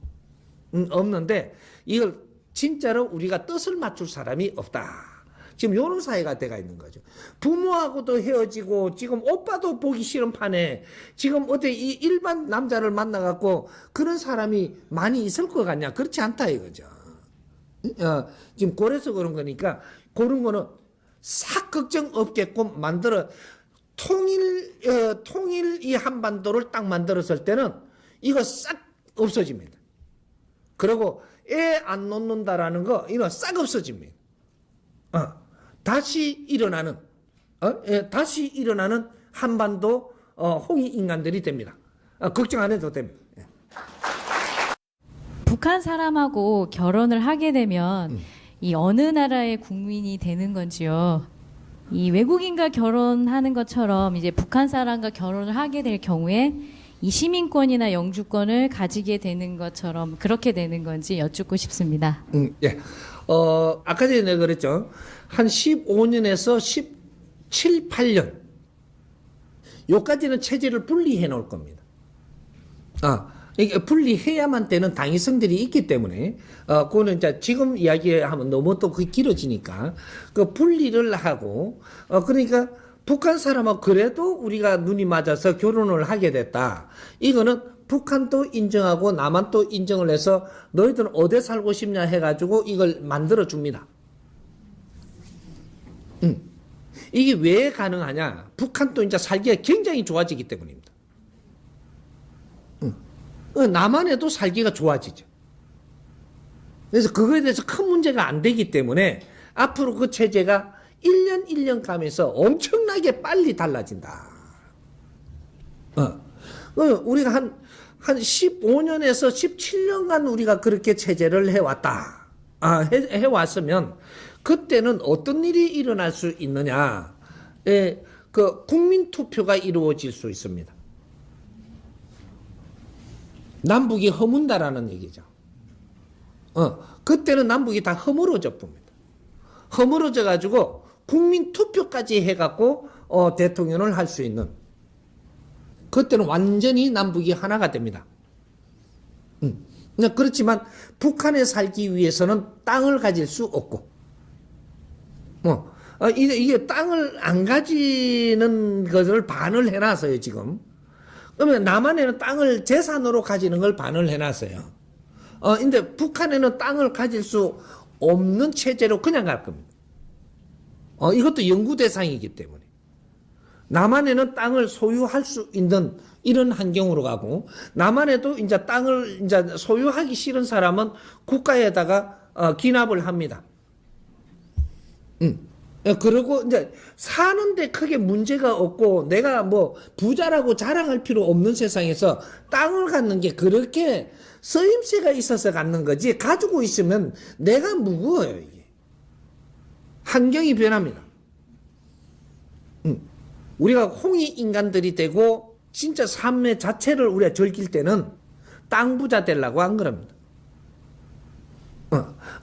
없는데 이걸 진짜로 우리가 뜻을 맞출 사람이 없다. 지금 이런 사회가 돼가 있는 거죠. 부모하고도 헤어지고 지금 오빠도 보기 싫은 판에 지금 어때 이 일반 남자를 만나갖고 그런 사람이 많이 있을 것 같냐? 그렇지 않다 이거죠. 지금 그래서 그런 거니까 그런 거는 싹 걱정 없게끔 만들어 통일 이 한반도를 딱 만들었을 때는 이거 싹 없어집니다. 그리고 애 안 놓는다라는 거 이거 싹 없어집니다. 다시 일어나는 한반도 홍익 인간들이 됩니다. 걱정 안 해도 됩니다.
북한 사람하고 결혼을 하게 되면 이 어느 나라의 국민이 되는 건지요? 이 외국인과 결혼하는 것처럼 이제 북한 사람과 결혼을 하게 될 경우에 이 시민권이나 영주권을 가지게 되는 것처럼 그렇게 되는 건지 여쭙고 싶습니다.
예. 아까 전에 내가 그랬죠. 한 15년에서 17, 8년. 요까지는 체제를 분리해 놓을 겁니다. 이게 분리해야만 되는 당위성들이 있기 때문에, 그거는 이제 지금 이야기하면 너무 또 그게 길어지니까, 그 분리를 하고, 그러니까 북한 사람하고 그래도 우리가 눈이 맞아서 결혼을 하게 됐다. 이거는 북한도 인정하고 남한도 인정을 해서 너희들은 어디 살고 싶냐 해가지고 이걸 만들어 줍니다. 이게 왜 가능하냐? 북한도 이제 살기가 굉장히 좋아지기 때문입니다. 남한에도 살기가 좋아지죠. 그래서 그거에 대해서 큰 문제가 안 되기 때문에 앞으로 그 체제가 1년 1년 가면서 엄청나게 빨리 달라진다. 우리가 한 15년에서 17년간 우리가 그렇게 체제를 해왔다. 해왔으면 그때는 어떤 일이 일어날 수 있느냐. 그 국민투표가 이루어질 수 있습니다. 남북이 허문다라는 얘기죠. 그때는 남북이 다 허물어져 봅니다. 허물어져 가지고 국민투표까지 해갖고 대통령을 할 수 있는, 그때는 완전히 남북이 하나가 됩니다. 그렇지만 북한에 살기 위해서는 땅을 가질 수 없고, 이게 땅을 안 가지는 것을 반을 해놨어요 지금. 그러면 남한에는 땅을 재산으로 가지는 걸 반을 해놨어요. 근데 북한에는 땅을 가질 수 없는 체제로 그냥 갈 겁니다. 이것도 연구 대상이기 때문에. 남한에는 땅을 소유할 수 있는 이런 환경으로 가고, 남한에도 이제 땅을 이제 소유하기 싫은 사람은 국가에다가 기납을 합니다. 그리고 이제 사는데 크게 문제가 없고 내가 뭐 부자라고 자랑할 필요 없는 세상에서 땅을 갖는 게 그렇게 쓰임새가 있어서 갖는 거지, 가지고 있으면 내가 무거워요. 이게 환경이 변합니다. 우리가 홍익 인간들이 되고 진짜 삶의 자체를 우리가 즐길 때는 땅 부자 되려고 한 거랍니다.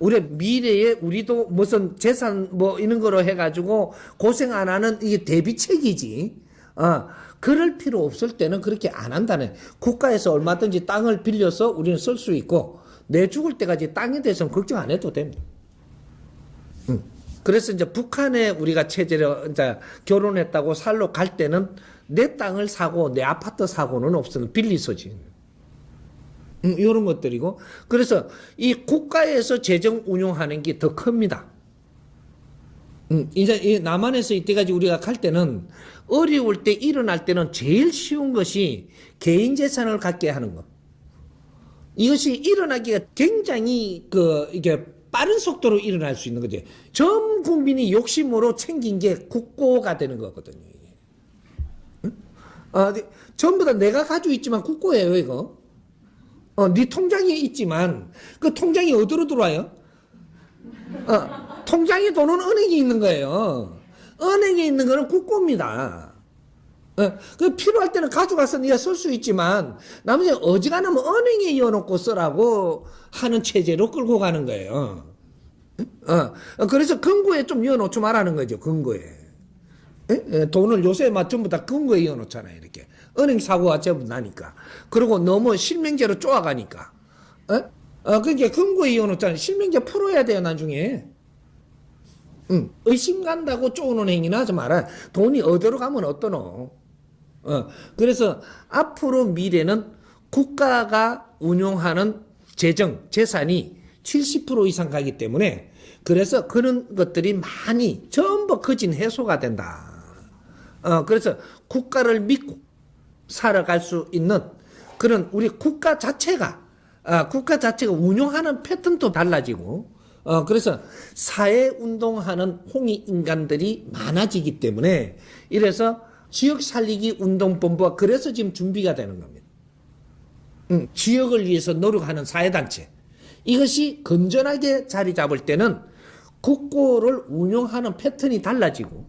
우리 미래에 우리도 무슨 재산 뭐 이런 거로 해가지고 고생 안 하는 이게 대비책이지. 그럴 필요 없을 때는 그렇게 안 한다네. 국가에서 얼마든지 땅을 빌려서 우리는 쓸 수 있고, 내 죽을 때까지 땅에 대해서는 걱정 안 해도 됩니다. 그래서 이제 북한에 우리가 체제를 이제 결혼했다고 살러 갈 때는 내 땅을 사고 내 아파트 사고는 없어요. 빌리 쓰지. 이런 것들이고, 그래서 이 국가에서 재정 운용하는 게 더 큽니다. 이제 이 남한에서 이때까지 우리가 갈 때는 어려울 때 일어날 때는 제일 쉬운 것이 개인 재산을 갖게 하는 것. 이것이 일어나기가 굉장히 이게 빠른 속도로 일어날 수 있는 거죠. 전 국민이 욕심으로 챙긴 게 국고가 되는 거거든요. 이게. 전부 다 내가 가지고 있지만 국고예요, 이거. 네 통장에 있지만 그 통장이 어디로 들어와요? 통장에 돈은 은행에 있는 거예요. 은행에 있는 거는 국고입니다. 그 필요할 때는 가져가서 네가 쓸 수 있지만 나머지 어지간하면 은행에 이어놓고 쓰라고 하는 체제로 끌고 가는 거예요. 그래서 금고에 좀 이어놓지 말라는 거죠. 금고에. 돈을 요새 막 전부 다 금고에 이어놓잖아요. 이렇게 은행 사고가 전부 나니까. 그리고 너무 실명제로 쪼아가니까. 그러니까 금고에 이어놓잖아요. 실명제 풀어야 돼요, 나중에. 의심 간다고 쪼는 행위는 하지 마라. 돈이 어디로 가면 어떠노. 그래서 앞으로 미래는 국가가 운용하는 재산이 70% 이상 가기 때문에 그래서 그런 것들이 많이 전부 거진 해소가 된다. 그래서 국가를 믿고 살아갈 수 있는 그런 우리 국가 자체가 운용하는 패턴도 달라지고 그래서 사회운동하는 홍익인간들이 많아지기 때문에 이래서 지역살리기 운동본부가 그래서 지금 준비가 되는 겁니다. 지역을 위해서 노력하는 사회단체. 이것이 건전하게 자리 잡을 때는 국고를 운용하는 패턴이 달라지고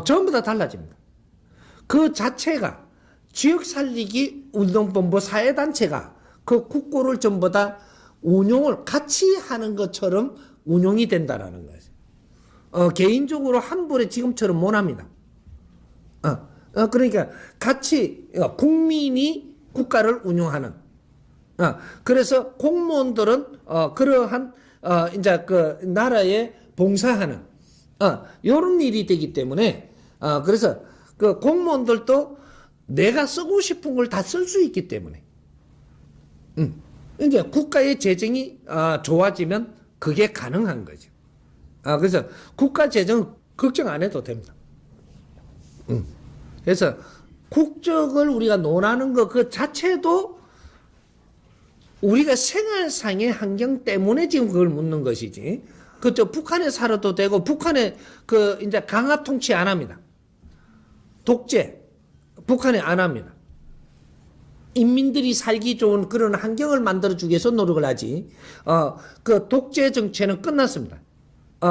전부 다 달라집니다. 그 자체가 지역살리기 운동본부 사회단체가 그 국고를 전부 다 운용을 같이 하는 것처럼 운용이 된다라는 거죠. 개인적으로 한 번에 지금처럼 못 합니다. 그러니까 같이 국민이 국가를 운용하는. 그래서 공무원들은 그러한 이제 그 나라에 봉사하는 이런 일이 되기 때문에 그래서 그 공무원들도 내가 쓰고 싶은 걸 다 쓸 수 있기 때문에. 이제 국가의 재정이 좋아지면 그게 가능한 거죠. 그래서 국가 재정 걱정 안 해도 됩니다. 그래서 국적을 우리가 논하는 것 그 자체도 우리가 생활상의 환경 때문에 지금 그걸 묻는 것이지. 그저 북한에 살아도 되고 북한에 이제 강압 통치 안 합니다. 독재 북한에 안 합니다. 인민들이 살기 좋은 그런 환경을 만들어주기 위해서 노력을 하지. 그 독재 정체는 끝났습니다.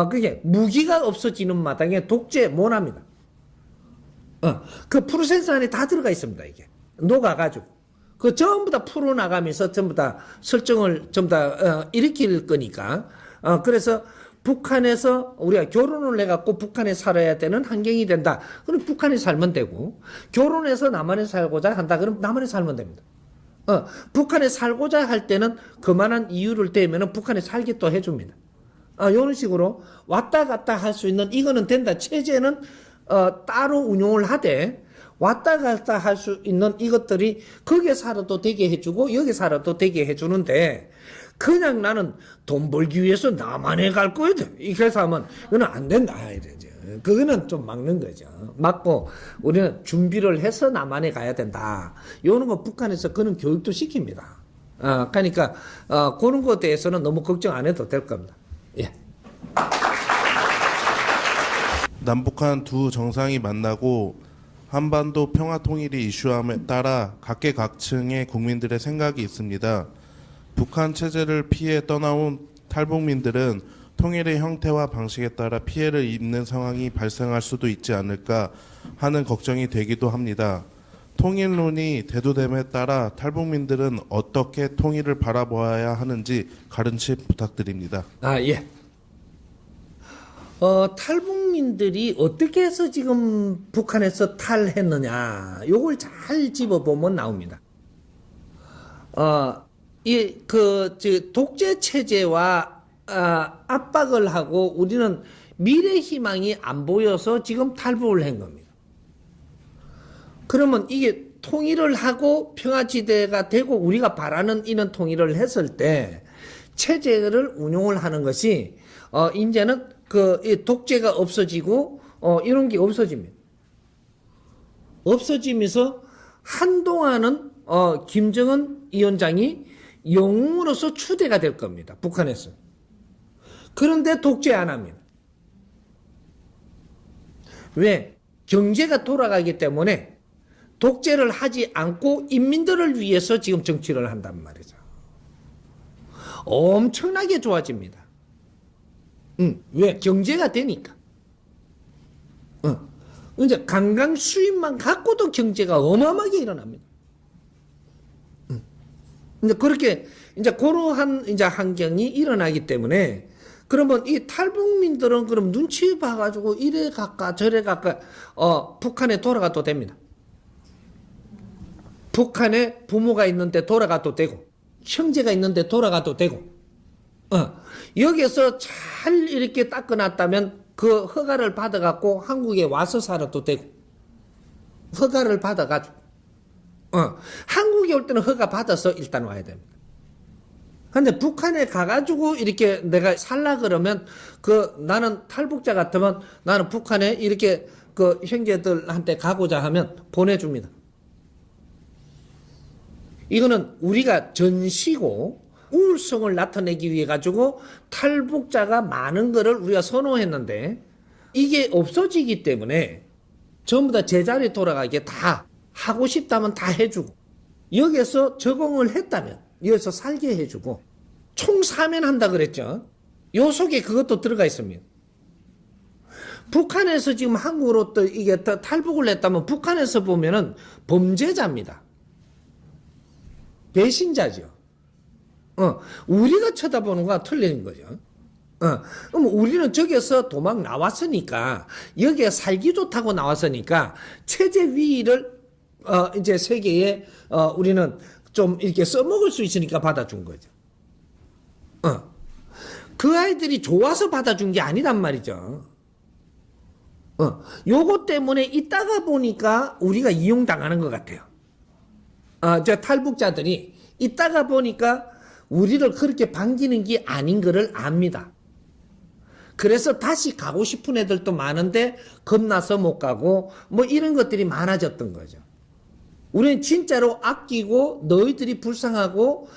그게 무기가 없어지는 마당에 독재 못 합니다. 그 프로세스 안에 다 들어가 있습니다, 이게. 녹아가지고. 그 전부 다 풀어나가면서 전부 다 설정을 전부 다 일으킬 거니까. 그래서 북한에서 우리가 결혼을 해갖고 북한에 살아야 되는 환경이 된다. 그럼 북한에 살면 되고, 결혼해서 남한에 살고자 한다. 그럼 남한에 살면 됩니다. 북한에 살고자 할 때는 그만한 이유를 대면은 북한에 살게 또 해줍니다. 이런 식으로 왔다 갔다 할 수 있는 이거는 된다. 체제는 따로 운용을 하되 왔다 갔다 할 수 있는 이것들이 거기에 살아도 되게 해주고 여기 살아도 되게 해주는데 그냥 나는 돈 벌기 위해서 남한에 갈 거야. 이렇게 해서 하면 그건 안 된다. 이러죠. 그거는 좀 막는 거죠. 막고 우리는 준비를 해서 남한에 가야 된다. 이런 거 북한에서 그런 교육도 시킵니다. 그러니까 그런 것에 대해서는 너무 걱정 안 해도 될 겁니다. 예.
남북한 두 정상이 만나고 한반도 평화 통일이 이슈함에 따라 각계각층의 국민들의 생각이 있습니다. 북한 체제를 피해 떠나온 탈북민들은 통일의 형태와 방식에 따라 피해를 입는 상황이 발생할 수도 있지 않을까 하는 걱정이 되기도 합니다. 통일론이 대두됨에 따라 탈북민들은 어떻게 통일을 바라보아야 하는지 가르침 부탁드립니다.
예. 탈북민들이 어떻게 해서 지금 북한에서 탈했느냐, 요걸 잘 집어보면 나옵니다. 독재 체제와 압박을 하고 우리는 미래 희망이 안 보여서 지금 탈북을 한 겁니다. 그러면 이게 통일을 하고 평화지대가 되고 우리가 바라는 이런 통일을 했을 때 체제를 운용을 하는 것이 이제는 이 독재가 없어지고 이런 게 없어집니다. 없어지면서 한동안은 김정은 위원장이 영웅으로서 추대가 될 겁니다. 북한에서. 그런데 독재 안 합니다. 왜? 경제가 돌아가기 때문에 독재를 하지 않고 인민들을 위해서 지금 정치를 한단 말이죠. 엄청나게 좋아집니다. 왜? 경제가 되니까. 이제 관광 수입만 갖고도 경제가 어마어마하게 일어납니다. 이제 그렇게 이제 그러한 이제 환경이 일어나기 때문에 그러면 이 탈북민들은 그럼 눈치 봐가지고 이래 갈까 저래 갈까 북한에 돌아가도 됩니다. 북한에 부모가 있는데 돌아가도 되고 형제가 있는데 돌아가도 되고 여기서 잘 이렇게 닦아놨다면 그 허가를 받아갖고 한국에 와서 살아도 되고 허가를 받아가지고 한국에 올 때는 허가 받아서 일단 와야 됩니다. 근데 북한에 가가지고 이렇게 내가 살라 그러면 나는 탈북자 같으면 나는 북한에 이렇게 그 형제들한테 가고자 하면 보내줍니다. 이거는 우리가 전시고 우울성을 나타내기 위해 가지고 탈북자가 많은 거를 우리가 선호했는데 이게 없어지기 때문에 전부 다 제자리에 돌아가게 다 하고 싶다면 다 해주고 여기서 적응을 했다면 여기서 살게 해주고 총사면한다 그랬죠. 요 속에 그것도 들어가 있습니다. 북한에서 지금 한국으로 또 이게 탈북을 했다면 북한에서 보면은 범죄자입니다. 배신자죠. 우리가 쳐다보는 거와 틀린 거죠. 그럼 우리는 저기서 도망 나왔으니까 여기에 살기 좋다고 나왔으니까 체제 위의를 이제 세계에 우리는 좀 이렇게 써먹을 수 있으니까 받아준 거죠. 그 아이들이 좋아서 받아준 게 아니란 말이죠. 요거 때문에 있다가 보니까 우리가 이용당하는 것 같아요. 저 탈북자들이 있다가 보니까 우리를 그렇게 반기는 게 아닌 거를 압니다. 그래서 다시 가고 싶은 애들도 많은데 겁나서 못 가고 뭐 이런 것들이 많아졌던 거죠. 우리는 진짜로 아끼고 너희들이 불쌍하고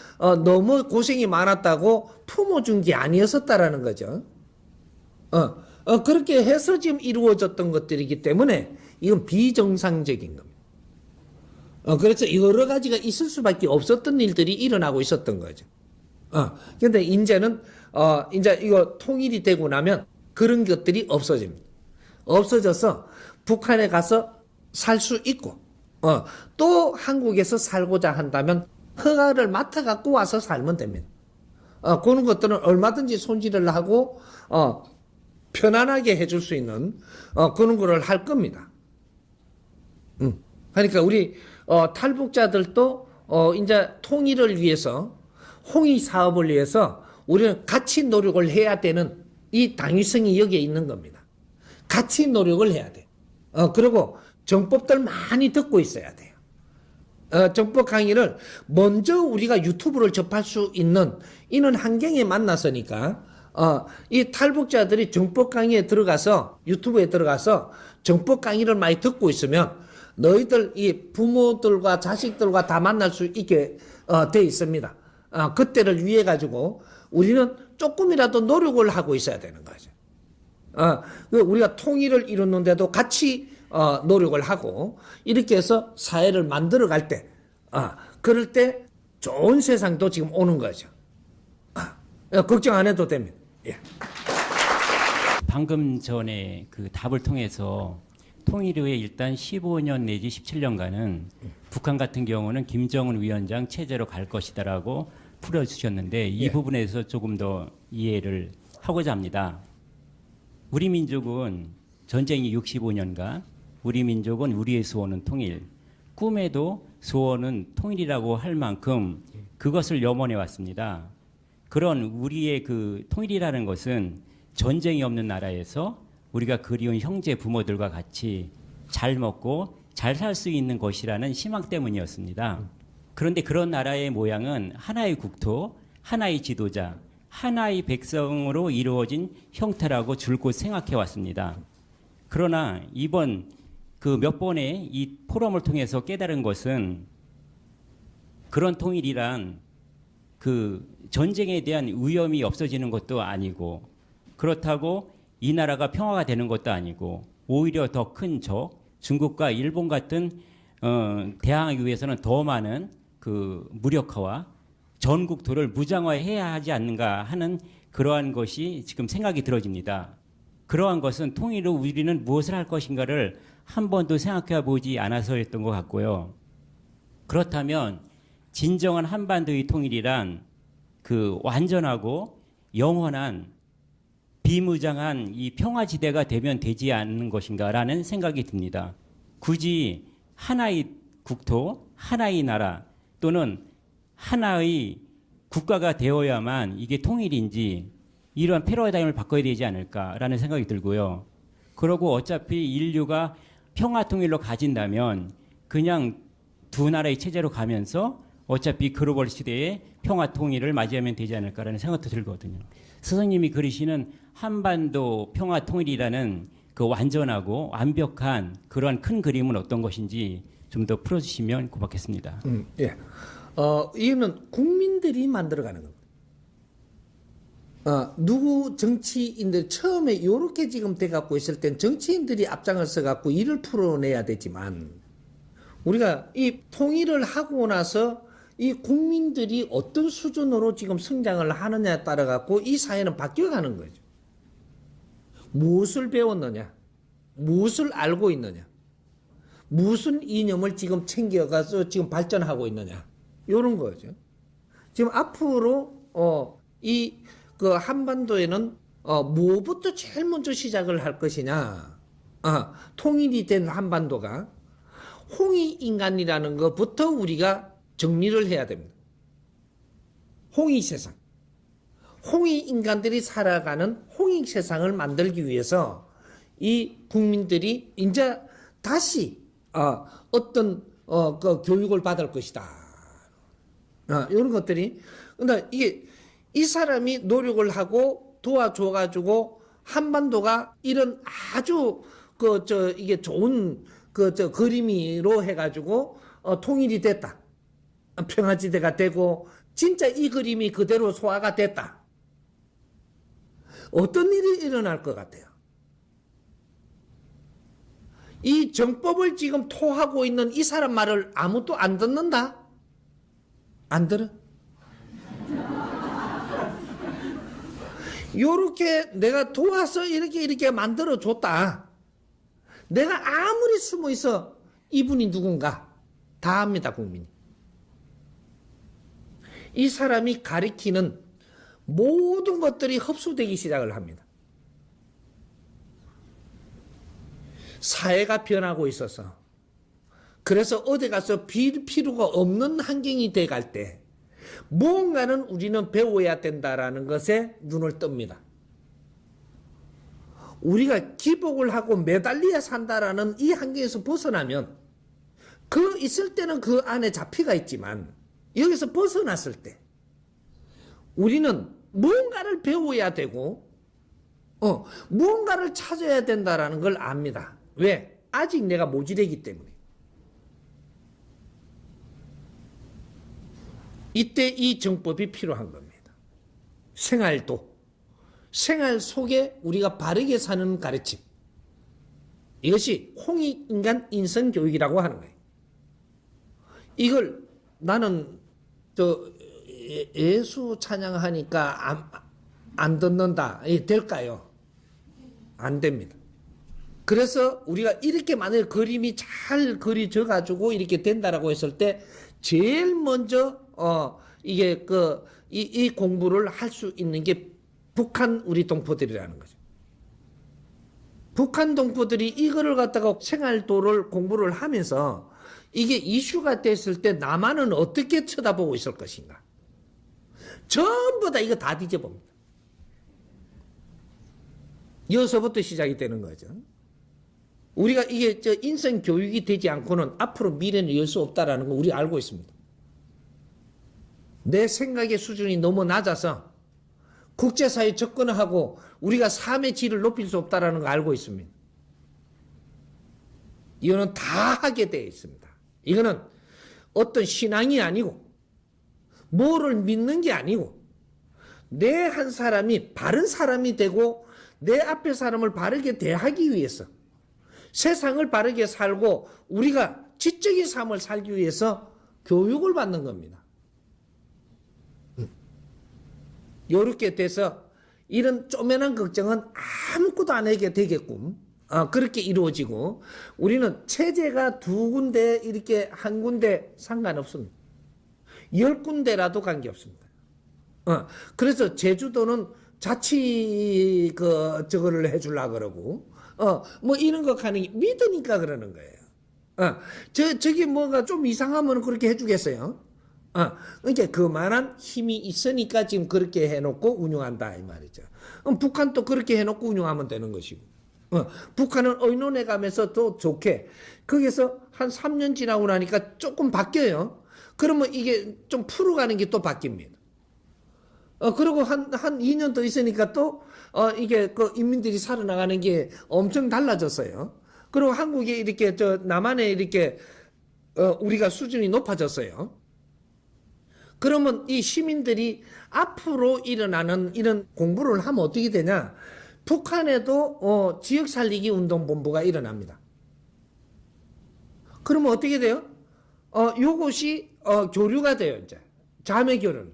너무 고생이 많았다고 품어준 게 아니었었다라는 거죠. 그렇게 해서 지금 이루어졌던 것들이기 때문에 이건 비정상적인 겁니다. 그래서 여러 가지가 있을 수밖에 없었던 일들이 일어나고 있었던 거죠. 근데 이제는 이제 이거 통일이 되고 나면 그런 것들이 없어집니다. 없어져서 북한에 가서 살 수 있고 또 한국에서 살고자 한다면 허가를 맡아 갖고 와서 살면 됩니다. 그런 것들은 얼마든지 손질을 하고 편안하게 해줄 수 있는 그런 거를 할 겁니다. 그러니까 우리 탈북자들도 이제 통일을 위해서 홍의 사업을 위해서 우리는 같이 노력을 해야 되는 이 당위성이 여기에 있는 겁니다. 같이 노력을 해야 돼. 그리고 정법들 많이 듣고 있어야 돼요. 정법 강의를 먼저 우리가 유튜브를 접할 수 있는 이런 환경에 만났으니까 이 탈북자들이 정법 강의에 들어가서 유튜브에 들어가서 정법 강의를 많이 듣고 있으면 너희들 이 부모들과 자식들과 다 만날 수 있게 돼 있습니다. 그때를 위해 가지고 우리는 조금이라도 노력을 하고 있어야 되는 거죠. 우리가 통일을 이루는데도 같이 노력을 하고 이렇게 해서 사회를 만들어 갈 때, 그럴 때 좋은 세상도 지금 오는 거죠. 걱정 안 해도 됩니다. 예.
방금 전에 그 답을 통해서 통일 후에 일단 15년 내지 17년간은 북한 같은 경우는 김정은 위원장 체제로 갈 것이다라고 풀어주셨는데 이 부분에서 조금 더 이해를 하고자 합니다. 우리 민족은 전쟁이 65년간 우리 민족은 우리의 소원은 통일, 꿈에도 소원은 통일이라고 할 만큼 그것을 염원해 왔습니다. 그런 우리의 그 통일이라는 것은 전쟁이 없는 나라에서 우리가 그리운 형제 부모들과 같이 잘 먹고 잘 살 수 있는 것이라는 희망 때문이었습니다. 그런데 그런 나라의 모양은 하나의 국토, 하나의 지도자, 하나의 백성으로 이루어진 형태라고 줄곧 생각해 왔습니다. 그러나 이번 그 몇 번의 이 포럼을 통해서 깨달은 것은 그런 통일이란 그 전쟁에 대한 위험이 없어지는 것도 아니고 그렇다고 이 나라가 평화가 되는 것도 아니고 오히려 더 큰 적, 중국과 일본 같은 대항하기 위해서는 더 많은 그 무력화와 전 국토를 무장화해야 하지 않는가 하는 그러한 것이 지금 생각이 들어집니다. 그러한 것은 통일로 우리는 무엇을 할 것인가를 한 번도 생각해 보지 않아서였던 것 같고요. 그렇다면 진정한 한반도의 통일이란 그 완전하고 영원한 비무장한 이 평화지대가 되면 되지 않는 것인가라는 생각이 듭니다. 굳이 하나의 국토, 하나의 나라 또는 하나의 국가가 되어야만 이게 통일인지 이러한 패러다임을 바꿔야 되지 않을까라는 생각이 들고요. 그러고 어차피 인류가 평화통일로 가진다면 그냥 두 나라의 체제로 가면서 어차피 글로벌 시대에 평화통일을 맞이하면 되지 않을까라는 생각도 들거든요. 스승님이 그리시는 한반도 평화통일이라는 그 완전하고 완벽한 그러한 큰 그림은 어떤 것인지 좀 더 풀어주시면 고맙겠습니다.
예. 이거는 국민들이 만들어가는 겁니다. 누구 정치인들 처음에 이렇게 지금 돼갖고 있을 땐 정치인들이 앞장을 서갖고 일을 풀어내야 되지만 우리가 이 통일을 하고 나서 이 국민들이 어떤 수준으로 지금 성장을 하느냐에 따라 갖고 이 사회는 바뀌어가는 거죠. 무엇을 배웠느냐, 무엇을 알고 있느냐, 무슨 이념을 지금 챙겨가서 지금 발전하고 있느냐, 이런 거죠. 지금 앞으로 이 그 한반도에는 무엇부터 제일 먼저 시작을 할 것이냐, 통일이 된 한반도가 홍익인간이라는 것부터 우리가 정리를 해야 됩니다. 홍익세상. 홍익인간들이 살아가는 홍익세상을 만들기 위해서 이 국민들이 이제 다시 어떤 그 교육을 받을 것이다. 이런 것들이. 근데 이게 이 사람이 노력을 하고 도와줘가지고 한반도가 이런 아주 이게 좋은 그림으로 해가지고 통일이 됐다. 평화지대가 되고 진짜 이 그림이 그대로 소화가 됐다. 어떤 일이 일어날 것 같아요? 이 정법을 지금 토하고 있는 이 사람 말을 아무도 안 듣는다? 안 들어? 요렇게 내가 도와서 이렇게 만들어 줬다. 내가 아무리 숨어 있어 이분이 누군가 다 압니다, 국민이. 이 사람이 가리키는 모든 것들이 흡수되기 시작을 합니다. 사회가 변하고 있어서 그래서 어디 가서 빌 필요가 없는 환경이 돼갈 때 무언가는 우리는 배워야 된다라는 것에 눈을 뜹니다. 우리가 기복을 하고 매달려야 산다라는 이 환경에서 벗어나면 그 있을 때는 그 안에 잡히가 있지만 여기서 벗어났을 때 우리는 무언가를 배워야 되고 무언가를 찾아야 된다라는 걸 압니다. 왜? 아직 내가 모질하기 때문에. 이때 이 정법이 필요한 겁니다. 생활 속에 우리가 바르게 사는 가르침. 이것이 홍익인간 인성교육이라고 하는 거예요. 이걸 나는 예수 찬양하니까 안 듣는다. 될까요? 안 됩니다. 그래서 우리가 이렇게 만약에 그림이 잘 그려져 가지고 이렇게 된다라고 했을 때 제일 먼저 이게 이 공부를 할 수 있는 게 북한 우리 동포들이라는 거죠. 북한 동포들이 이거를 갖다가 생활도를 공부를 하면서 이게 이슈가 됐을 때 남한은 어떻게 쳐다보고 있을 것인가. 전부 다 이거 다 뒤져봅니다. 여기서부터 시작이 되는 거죠. 우리가 이게 인성 교육이 되지 않고는 앞으로 미래는 열 수 없다라는 거 우리 알고 있습니다. 내 생각의 수준이 너무 낮아서 국제사회에 접근을 하고 우리가 삶의 질을 높일 수 없다라는 거 알고 있습니다. 이거는 다 하게 되어 있습니다. 이거는 어떤 신앙이 아니고 뭐를 믿는 게 아니고 내 한 사람이 바른 사람이 되고 내 앞에 사람을 바르게 대하기 위해서 세상을 바르게 살고 우리가 지적인 삶을 살기 위해서 교육을 받는 겁니다. 이렇게 돼서 이런 쪼매난 걱정은 아무것도 안 하게 되겠군. 그렇게 이루어지고 우리는 체제가 두 군데 이렇게 한 군데 상관없습니다. 10군데라도 관계없습니다. 그래서 제주도는 자치 저거를 해주려고 그러고 뭐 이런 거 가는 게 믿으니까 그러는 거예요. 저기 뭐가 좀 이상하면 그렇게 해주겠어요. 그러니까 그만한 힘이 있으니까 지금 그렇게 해놓고 운영한다 이 말이죠. 북한도 그렇게 해놓고 운영하면 되는 것이고 북한은 의논해 가면서 또 좋게 거기서 한 3년 지나고 나니까 조금 바뀌어요. 그러면 이게 좀 풀어가는 게 또 바뀝니다. 그리고 한 2년 더 있으니까 또 이게 그 인민들이 살아나가는 게 엄청 달라졌어요. 그리고 한국이 이렇게 남한에 이렇게 우리가 수준이 높아졌어요. 그러면 이 시민들이 앞으로 일어나는 이런 공부를 하면 어떻게 되냐? 북한에도 지역 살리기 운동본부가 일어납니다. 그러면 어떻게 돼요? 요것이 교류가 돼요. 이제 자매 결혼.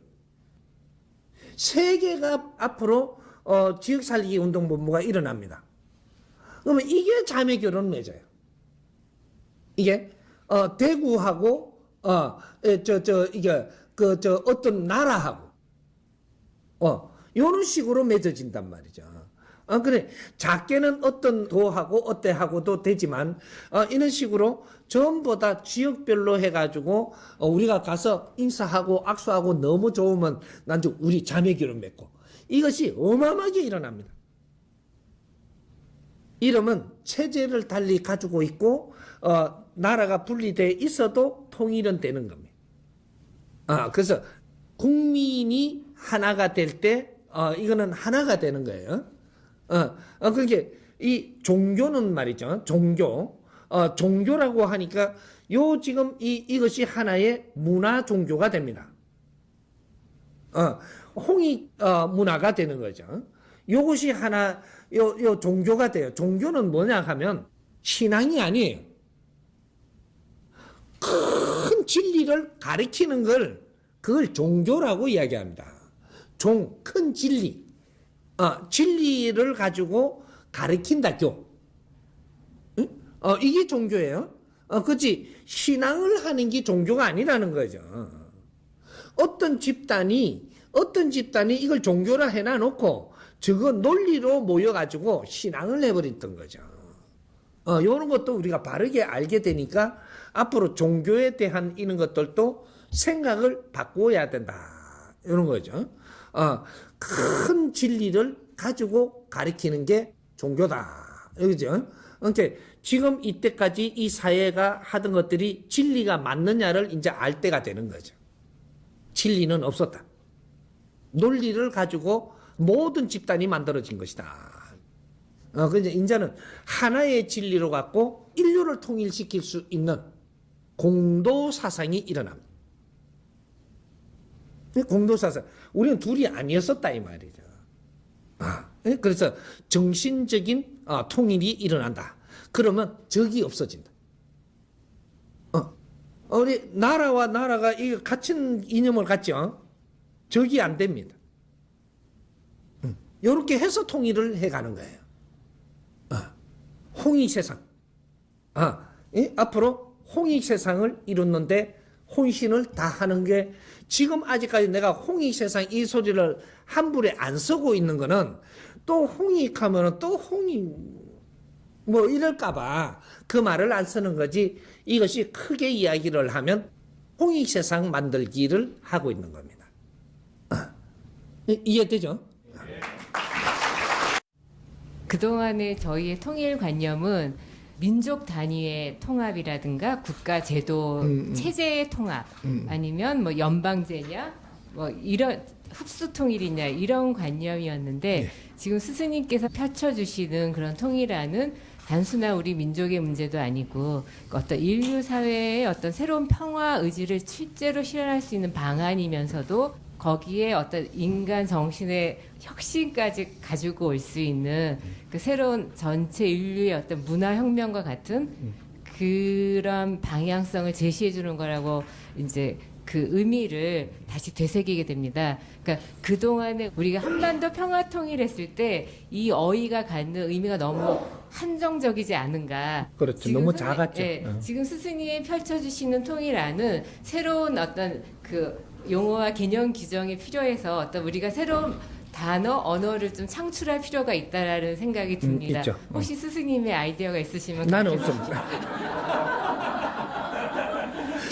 세계가 앞으로 지역 살리기 운동본부가 일어납니다. 그러면 이게 자매 결혼 맺어요. 이게 대구하고 이게 어떤 나라하고 이런 식으로 맺어진단 말이죠. 그래 작게는 어떤 도하고 어때하고도 되지만 이런 식으로 전부 다 지역별로 해가지고 우리가 가서 인사하고 악수하고 너무 좋으면 난좀 우리 자매 결혼 맺고 이것이 어마어마하게 일어납니다. 이러면 체제를 달리 가지고 있고 나라가 분리되어 있어도 통일은 되는 겁니다. 그래서 국민이 하나가 될 때 이거는 하나가 되는 거예요. 그러니까 이 종교는 말이죠. 종교라고 하니까 지금 이것이 하나의 문화 종교가 됩니다. 홍익 문화가 되는 거죠. 이것이 하나 요 종교가 돼요. 종교는 뭐냐 하면 신앙이 아니에요. 큰 진리를 가리키는 그걸 종교라고 이야기합니다. 큰 진리. 진리를 가지고 가리킨다, 교. 이게 종교예요. 그렇지. 신앙을 하는 게 종교가 아니라는 거죠. 어떤 집단이 이걸 종교라 해놔놓고 저거 논리로 모여가지고 신앙을 해버렸던 거죠. 이런 것도 우리가 바르게 알게 되니까 앞으로 종교에 대한 이런 것들도 생각을 바꿔야 된다. 이런 거죠. 큰 진리를 가지고 가리키는 게 종교다. 그죠? 그러니까 지금 이때까지 이 사회가 하던 것들이 진리가 맞느냐를 이제 알 때가 되는 거죠. 진리는 없었다. 논리를 가지고 모든 집단이 만들어진 것이다. 그래서 이제는 하나의 진리로 갖고 인류를 통일시킬 수 있는 공도 사상이 일어납니다. 공도 사상. 우리는 둘이 아니었었다 이 말이죠. 그래서 정신적인 통일이 일어난다. 그러면 적이 없어진다. 우리 나라와 나라가 이 같은 이념을 갖죠. 적이 안 됩니다. 이렇게 해서 통일을 해가는 거예요. 홍익 세상. 앞으로 홍익 세상을 이루는데 혼신을 다 하는 게 지금 아직까지 내가 홍익 세상 이 소리를 함부로 안 쓰고 있는 거는 또 홍익하면 또 홍익 뭐 이럴까봐 그 말을 안 쓰는 거지. 이것이 크게 이야기를 하면 홍익 세상 만들기를 하고 있는 겁니다. 이해되죠?
그동안의 저희의 통일관념은 민족 단위의 통합이라든가 국가 제도 체제의 통합 아니면 뭐 연방제냐 뭐 이런 흡수 통일이냐 이런 관념이었는데 지금 스승님께서 펼쳐주시는 그런 통일안은 단순한 우리 민족의 문제도 아니고 어떤 인류 사회의 어떤 새로운 평화 의지를 실제로 실현할 수 있는 방안이면서도 거기에 어떤 인간 정신의 혁신까지 가지고 올 수 있는 그 새로운 전체 인류의 어떤 문화 혁명과 같은 그런 방향성을 제시해 주는 거라고 이제 그 의미를 다시 되새기게 됩니다. 그러니까 그동안에 우리가 한반도 평화 통일했을 때 이 어휘가 갖는 의미가 너무 한정적이지 않은가.
그렇죠.
지금
너무 작았죠.
지금 스승님이 펼쳐주시는 통일안은 새로운 어떤 그 용어와 개념 규정이 필요해서 어떤 우리가 새로운 단어, 언어를 좀 창출할 필요가 있다라는 생각이 듭니다.
있죠.
혹시 스승님의 아이디어가 있으시면
나는 없습니다.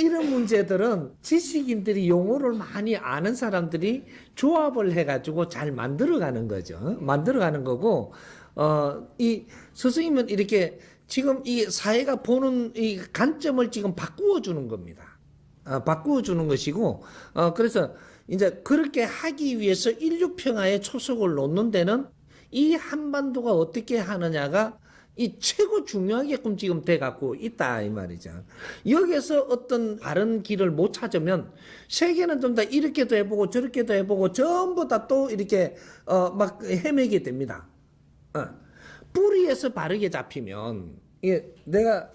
이런 문제들은 지식인들이 용어를 많이 아는 사람들이 조합을 해가지고 잘 만들어가는 거죠. 만들어가는 거고, 이 스승님은 이렇게 지금 이 사회가 보는 이 관점을 지금 바꾸어 주는 겁니다. 바꾸어 주는 것이고, 그래서 이제 그렇게 하기 위해서 인류 평화에 초석을 놓는 데는 이 한반도가 어떻게 하느냐가 이 최고 중요하게끔 지금 돼갖고 있다 이 말이죠. 여기서 어떤 다른 길을 못 찾으면 세계는 좀 다 이렇게도 해보고 저렇게도 해보고 전부 다 또 이렇게 막 헤매게 됩니다. 뿌리에서 바르게 잡히면 이게 내가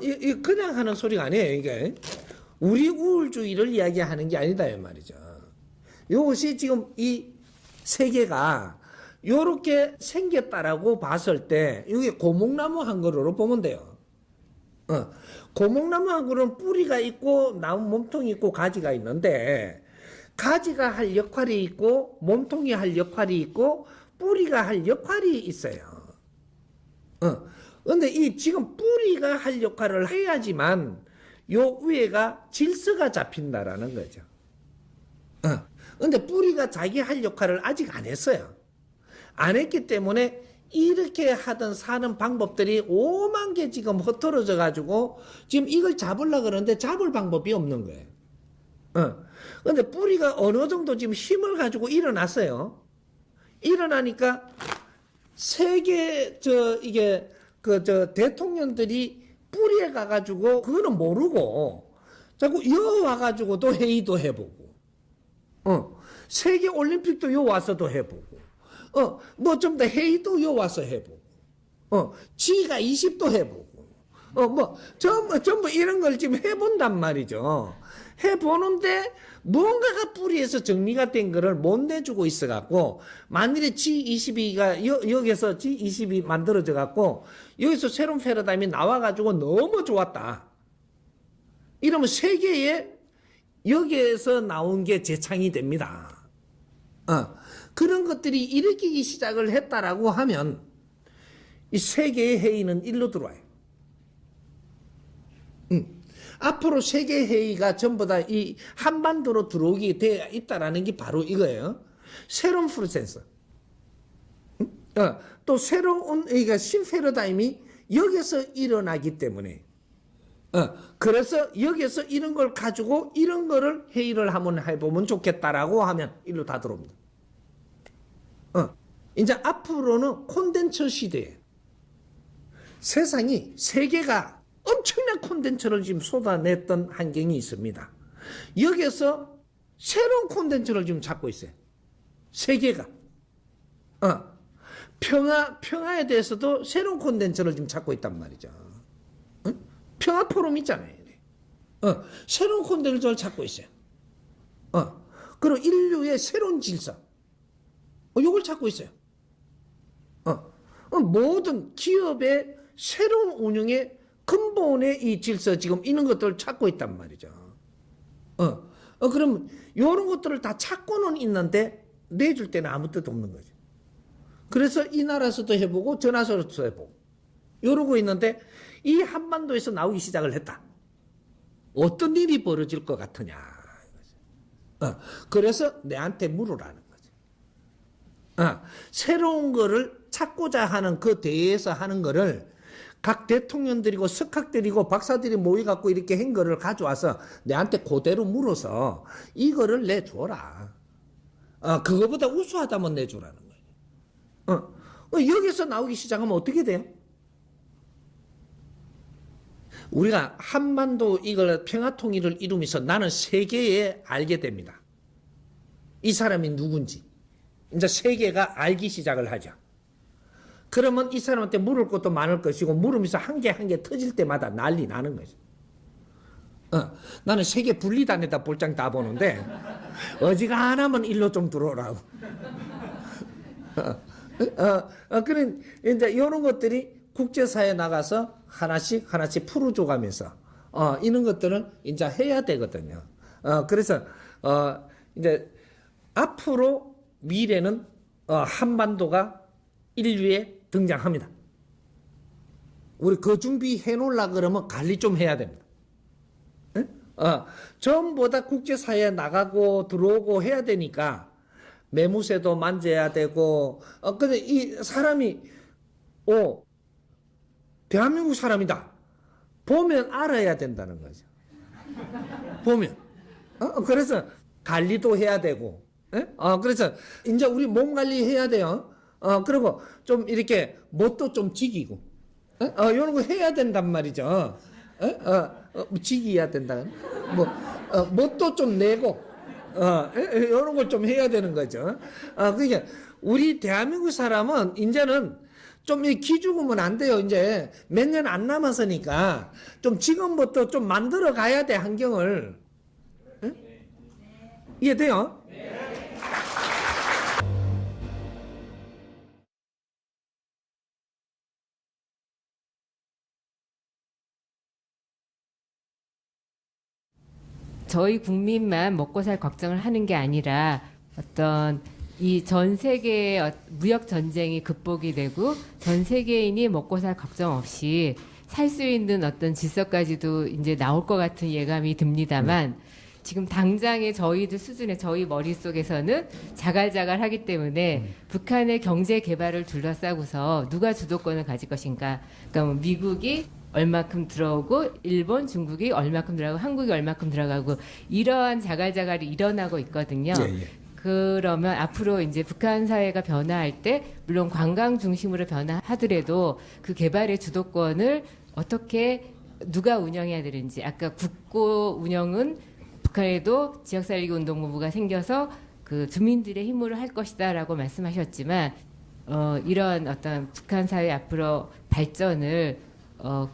이 그냥 하는 소리가 아니에요. 이게 우리 우월주의를 이야기하는 게 아니다 이 말이죠. 이것이 지금 이 세계가 요렇게 생겼다라고 봤을 때 이게 고목나무 한 그루로 보면 돼요. 고목나무 한 그루는 뿌리가 있고 나무 몸통이 있고 가지가 있는데 가지가 할 역할이 있고 몸통이 할 역할이 있고 뿌리가 할 역할이 있어요. 근데 이 지금 뿌리가 할 역할을 해야지만 요 위에가 질서가 잡힌다라는 거죠. 근데 뿌리가 자기 할 역할을 아직 안 했어요. 안 했기 때문에 이렇게 하던 사는 방법들이 5만 개 지금 흩어져 가지고 지금 이걸 잡으려고 그러는데 잡을 방법이 없는 거예요. 근데 뿌리가 어느 정도 지금 힘을 가지고 일어났어요. 일어나니까 세계 이게 대통령들이 뿌리에 가가지고 그거는 모르고 자꾸 여 와가지고도 회의도 해보고, 세계 올림픽도 여 와서도 해보고, 뭐 좀 더 회의도 요 와서 해보고, G가 20도 해보고, 뭐 전부 이런 걸 지금 해본단 말이죠. 해보는데 뭔가가 뿌리에서 정리가 된 거를 못 내주고 있어갖고 만일에 G22가 여기서 G22 만들어져 갖고 여기서 새로운 패러다임이 나와가지고 너무 좋았다. 이러면 세계에 여기에서 나온 게 재창이 됩니다. 그런 것들이 일으키기 시작을 했다라고 하면 이 세계의 회의는 일로 들어와요. 앞으로 세계 회의가 전부 다 이 한반도로 들어오게 되어 있다라는 게 바로 이거예요. 새로운 프로세스. 또 새로운 그러니까 신패러다임이 여기서 일어나기 때문에 그래서 여기서 이런 걸 가지고 이런 거를 회의를 한번 해보면 좋겠다라고 하면 일로 다 들어옵니다. 이제 앞으로는 콘덴서 시대에 세상이 세계가 엄청난 콘덴서를 지금 쏟아냈던 환경이 있습니다. 여기서 새로운 콘덴서를 지금 찾고 있어요. 세계가. 평화에 대해서도 새로운 콘덴서를 지금 찾고 있단 말이죠. 평화 포럼 있잖아요. 새로운 콘덴서를 찾고 있어요. 그리고 인류의 새로운 질서. 이걸 찾고 있어요. 모든 기업의 새로운 운영의 근본의 이 질서 지금 이런 것들을 찾고 있단 말이죠. 그럼 이런 것들을 다 찾고는 있는데 내줄 때는 아무 뜻 없는 거죠. 그래서 이 나라에서도 해보고 저 나라에서도 해보고 이러고 있는데 이 한반도에서 나오기 시작을 했다. 어떤 일이 벌어질 것 같으냐. 그래서 내한테 물으라는 거죠. 새로운 거를 찾고자 하는 그 대회에서 하는 거를 각 대통령들이고 석학들이고 박사들이 모여갖고 이렇게 한 거를 가져와서 내한테 그대로 물어서 이거를 내줘라. 그거보다 우수하다면 내주라는 거예요. 여기서 나오기 시작하면 어떻게 돼요? 우리가 한반도 이걸 평화통일을 이루면서 나는 세계에 알게 됩니다. 이 사람이 누군지. 이제 세계가 알기 시작을 하죠. 그러면 이 사람한테 물을 것도 많을 것이고 물으면서 한 개 한 개 터질 때마다 난리 나는 거죠. 나는 세계 분리단에다 볼장 다 보는데 어지간하면 일로 좀 들어오라고. 그런 이제 이런 것들이 국제사회에 나가서 하나씩 풀어줘가면서 이런 것들은 이제 해야 되거든요. 그래서 이제 앞으로 미래는 한반도가 인류에 등장합니다. 우리 그 준비해 놓으려 그러면 관리 좀 해야 됩니다. 전부 다 국제사회에 나가고 들어오고 해야 되니까 매무새도 만져야 되고 근데 이 사람이 대한민국 사람이다 보면 알아야 된다는 거죠. 보면 그래서 관리도 해야 되고 그래서 이제 우리 몸 관리해야 돼요. 그리고 좀 이렇게 뭣도 좀 지키고 이런 거 해야 된단 말이죠. 지켜야 된다. 뭣도 좀 내고 이런 걸 좀 해야 되는 거죠. 그러니까 우리 대한민국 사람은 이제는 좀 기죽으면 안 돼요. 이제 몇 년 안 남았으니까 좀 지금부터 좀 만들어 가야 돼, 환경을. 이해돼요?
저희 국민만 먹고 살 걱정을 하는 게 아니라 어떤 이 전 세계의 무역 전쟁이 극복이 되고 전 세계인이 먹고 살 걱정 없이 살 수 있는 어떤 질서까지도 이제 나올 것 같은 예감이 듭니다만 지금 당장의 저희들 수준의 저희 머릿속에서는 자갈자갈하기 때문에 북한의 경제 개발을 둘러싸고서 누가 주도권을 가질 것인가. 그러니까 뭐 미국이 얼마큼 들어오고 일본, 중국이 얼마큼 들어가고 한국이 얼마큼 들어가고 이러한 자갈자갈이 일어나고 있거든요. 그러면 앞으로 이제 북한 사회가 변화할 때 물론 관광 중심으로 변화하더라도 그 개발의 주도권을 어떻게 누가 운영해야 되는지 아까 국고 운영은 북한에도 지역살리기 운동본부가 생겨서 그 주민들의 힘으로 할 것이다라고 말씀하셨지만 이런 어떤 북한 사회 앞으로 발전을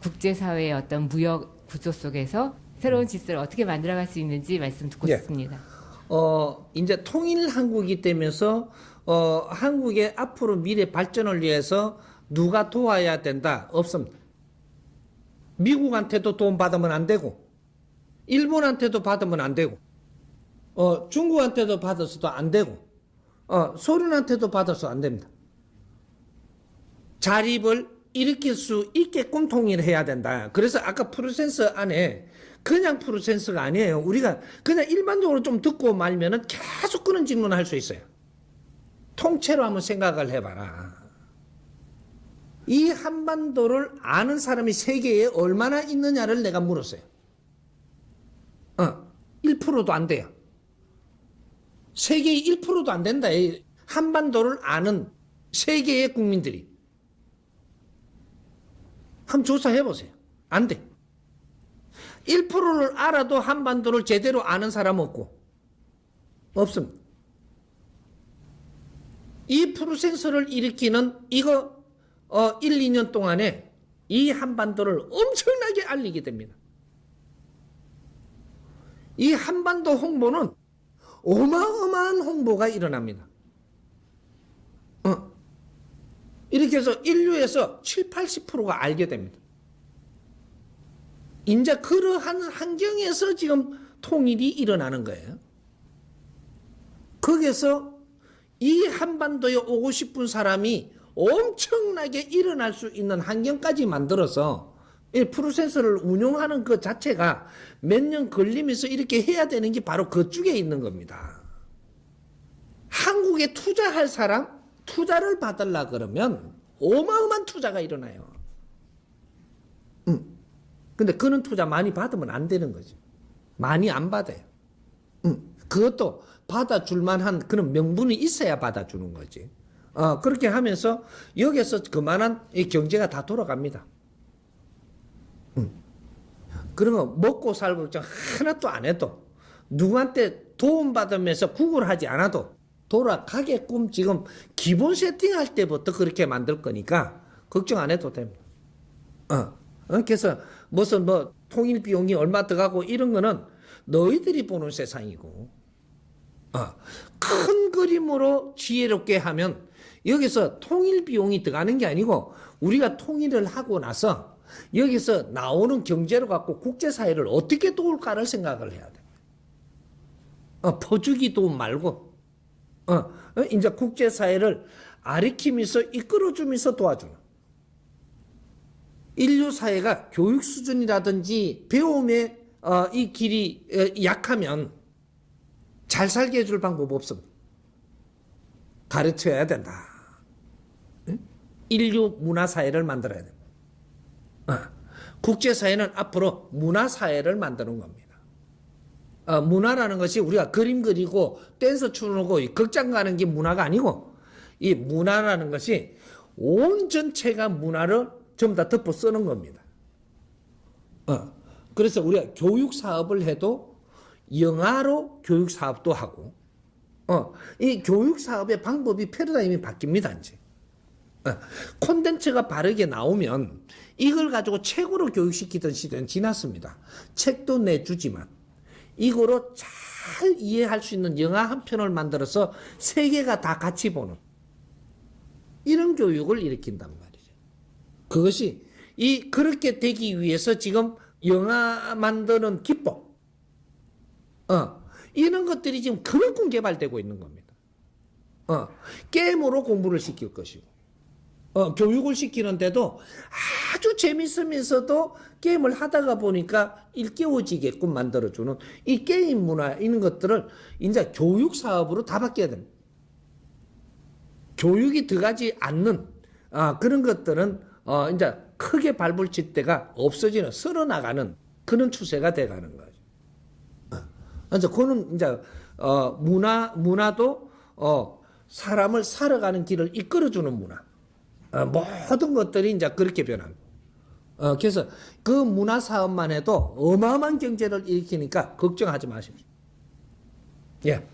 국제사회의 어떤 무역 구조 속에서 새로운 질서를 어떻게 만들어갈 수 있는지 말씀 듣고 싶습니다.
이제 통일 한국이 되면서 한국의 앞으로 미래 발전을 위해서 누가 도와야 된다? 없습니다. 미국한테도 돈 받으면 안 되고 일본한테도 받으면 안 되고 중국한테도 받아서도 안 되고 소련한테도 받아서 안 됩니다. 자립을 일으킬 수 있게끔 통일해야 된다. 그래서 아까 프로센서 안에 그냥 프로센서가 아니에요. 우리가 그냥 일반적으로 좀 듣고 말면은 계속 그런 질문을 할 수 있어요. 통째로 한번 생각을 해봐라. 이 한반도를 아는 사람이 세계에 얼마나 있느냐를 내가 물었어요. 1%도 안 돼요. 세계의 1%도 안 된다. 한반도를 아는 세계의 국민들이. 한번 조사해보세요. 안 돼. 1%를 알아도 한반도를 제대로 아는 사람 없고 없습니다. 이 프로센서를 일으키는 이거 1, 2년 동안에 이 한반도를 엄청나게 알리게 됩니다. 이 한반도 홍보는 어마어마한 홍보가 일어납니다. 이렇게 해서 인류에서 7, 80%가 알게 됩니다. 이제 그러한 환경에서 지금 통일이 일어나는 거예요. 거기서 이 한반도에 오고 싶은 사람이 엄청나게 일어날 수 있는 환경까지 만들어서 이 프로세서를 운용하는 그 자체가 몇 년 걸리면서 이렇게 해야 되는 게 바로 그쪽에 있는 겁니다. 한국에 투자할 사람, 투자를 받으려 그러면 어마어마한 투자가 일어나요. 근데 그런 투자 많이 받으면 안 되는 거지. 많이 안 받아요. 그것도 받아줄 만한 그런 명분이 있어야 받아주는 거지. 그렇게 하면서 여기서 그만한 이 경제가 다 돌아갑니다. 그러면 먹고 살고 하나도 안 해도 누구한테 도움받으면서 구걸하지 않아도 돌아가게끔 지금 기본 세팅할 때부터 그렇게 만들 거니까 걱정 안 해도 됩니다. 그래서 무슨 뭐 통일 비용이 얼마 들어가고 이런 거는 너희들이 보는 세상이고, 큰 그림으로 지혜롭게 하면 여기서 통일 비용이 들어가는 게 아니고 우리가 통일을 하고 나서 여기서 나오는 경제를 갖고 국제사회를 어떻게 도울까를 생각을 해야 돼. 퍼주기 도움 말고, 이제 국제사회를 아리키면서 이끌어주면서 도와주는. 인류 사회가 교육 수준이라든지 배움의 이 길이 약하면 잘 살게 해줄 방법 없습니다. 가르쳐야 된다. 인류 문화사회를 만들어야 됩니다. 국제사회는 앞으로 문화사회를 만드는 겁니다. 문화라는 것이 우리가 그림 그리고 댄스 추고 극장 가는 게 문화가 아니고, 이 문화라는 것이 온 전체가 문화를 전부 다 덮어 쓰는 겁니다. 그래서 우리가 교육 사업을 해도 영화로 교육 사업도 하고, 이 교육 사업의 방법이 패러다임이 바뀝니다. 이제 콘텐츠가 바르게 나오면 이걸 가지고 책으로 교육시키던 시대는 지났습니다. 책도 내주지만 이거로 잘 이해할 수 있는 영화 한 편을 만들어서 세계가 다 같이 보는 이런 교육을 일으킨단 말이죠. 그것이 그렇게 되기 위해서 지금 영화 만드는 기법, 이런 것들이 지금 그만큼 개발되고 있는 겁니다. 게임으로 공부를 시킬 것이고, 교육을 시키는데도 아주 재밌으면서도 게임을 하다가 보니까 일깨워지게끔 만들어주는 이 게임 문화, 이런 것들을 이제 교육 사업으로 다 바뀌어야 됩니다. 교육이 들어가지 않는 그런 것들은 이제 크게 발불칠 때가 없어지는, 쓸어나가는 그런 추세가 돼가는 거죠. 그래서 그는 이제 문화도 사람을 살아가는 길을 이끌어주는 문화. 모든 것들이 이제 그렇게 변합니다. 그래서 그 문화 사업만 해도 어마어마한 경제를 일으키니까 걱정하지 마십시오. 예.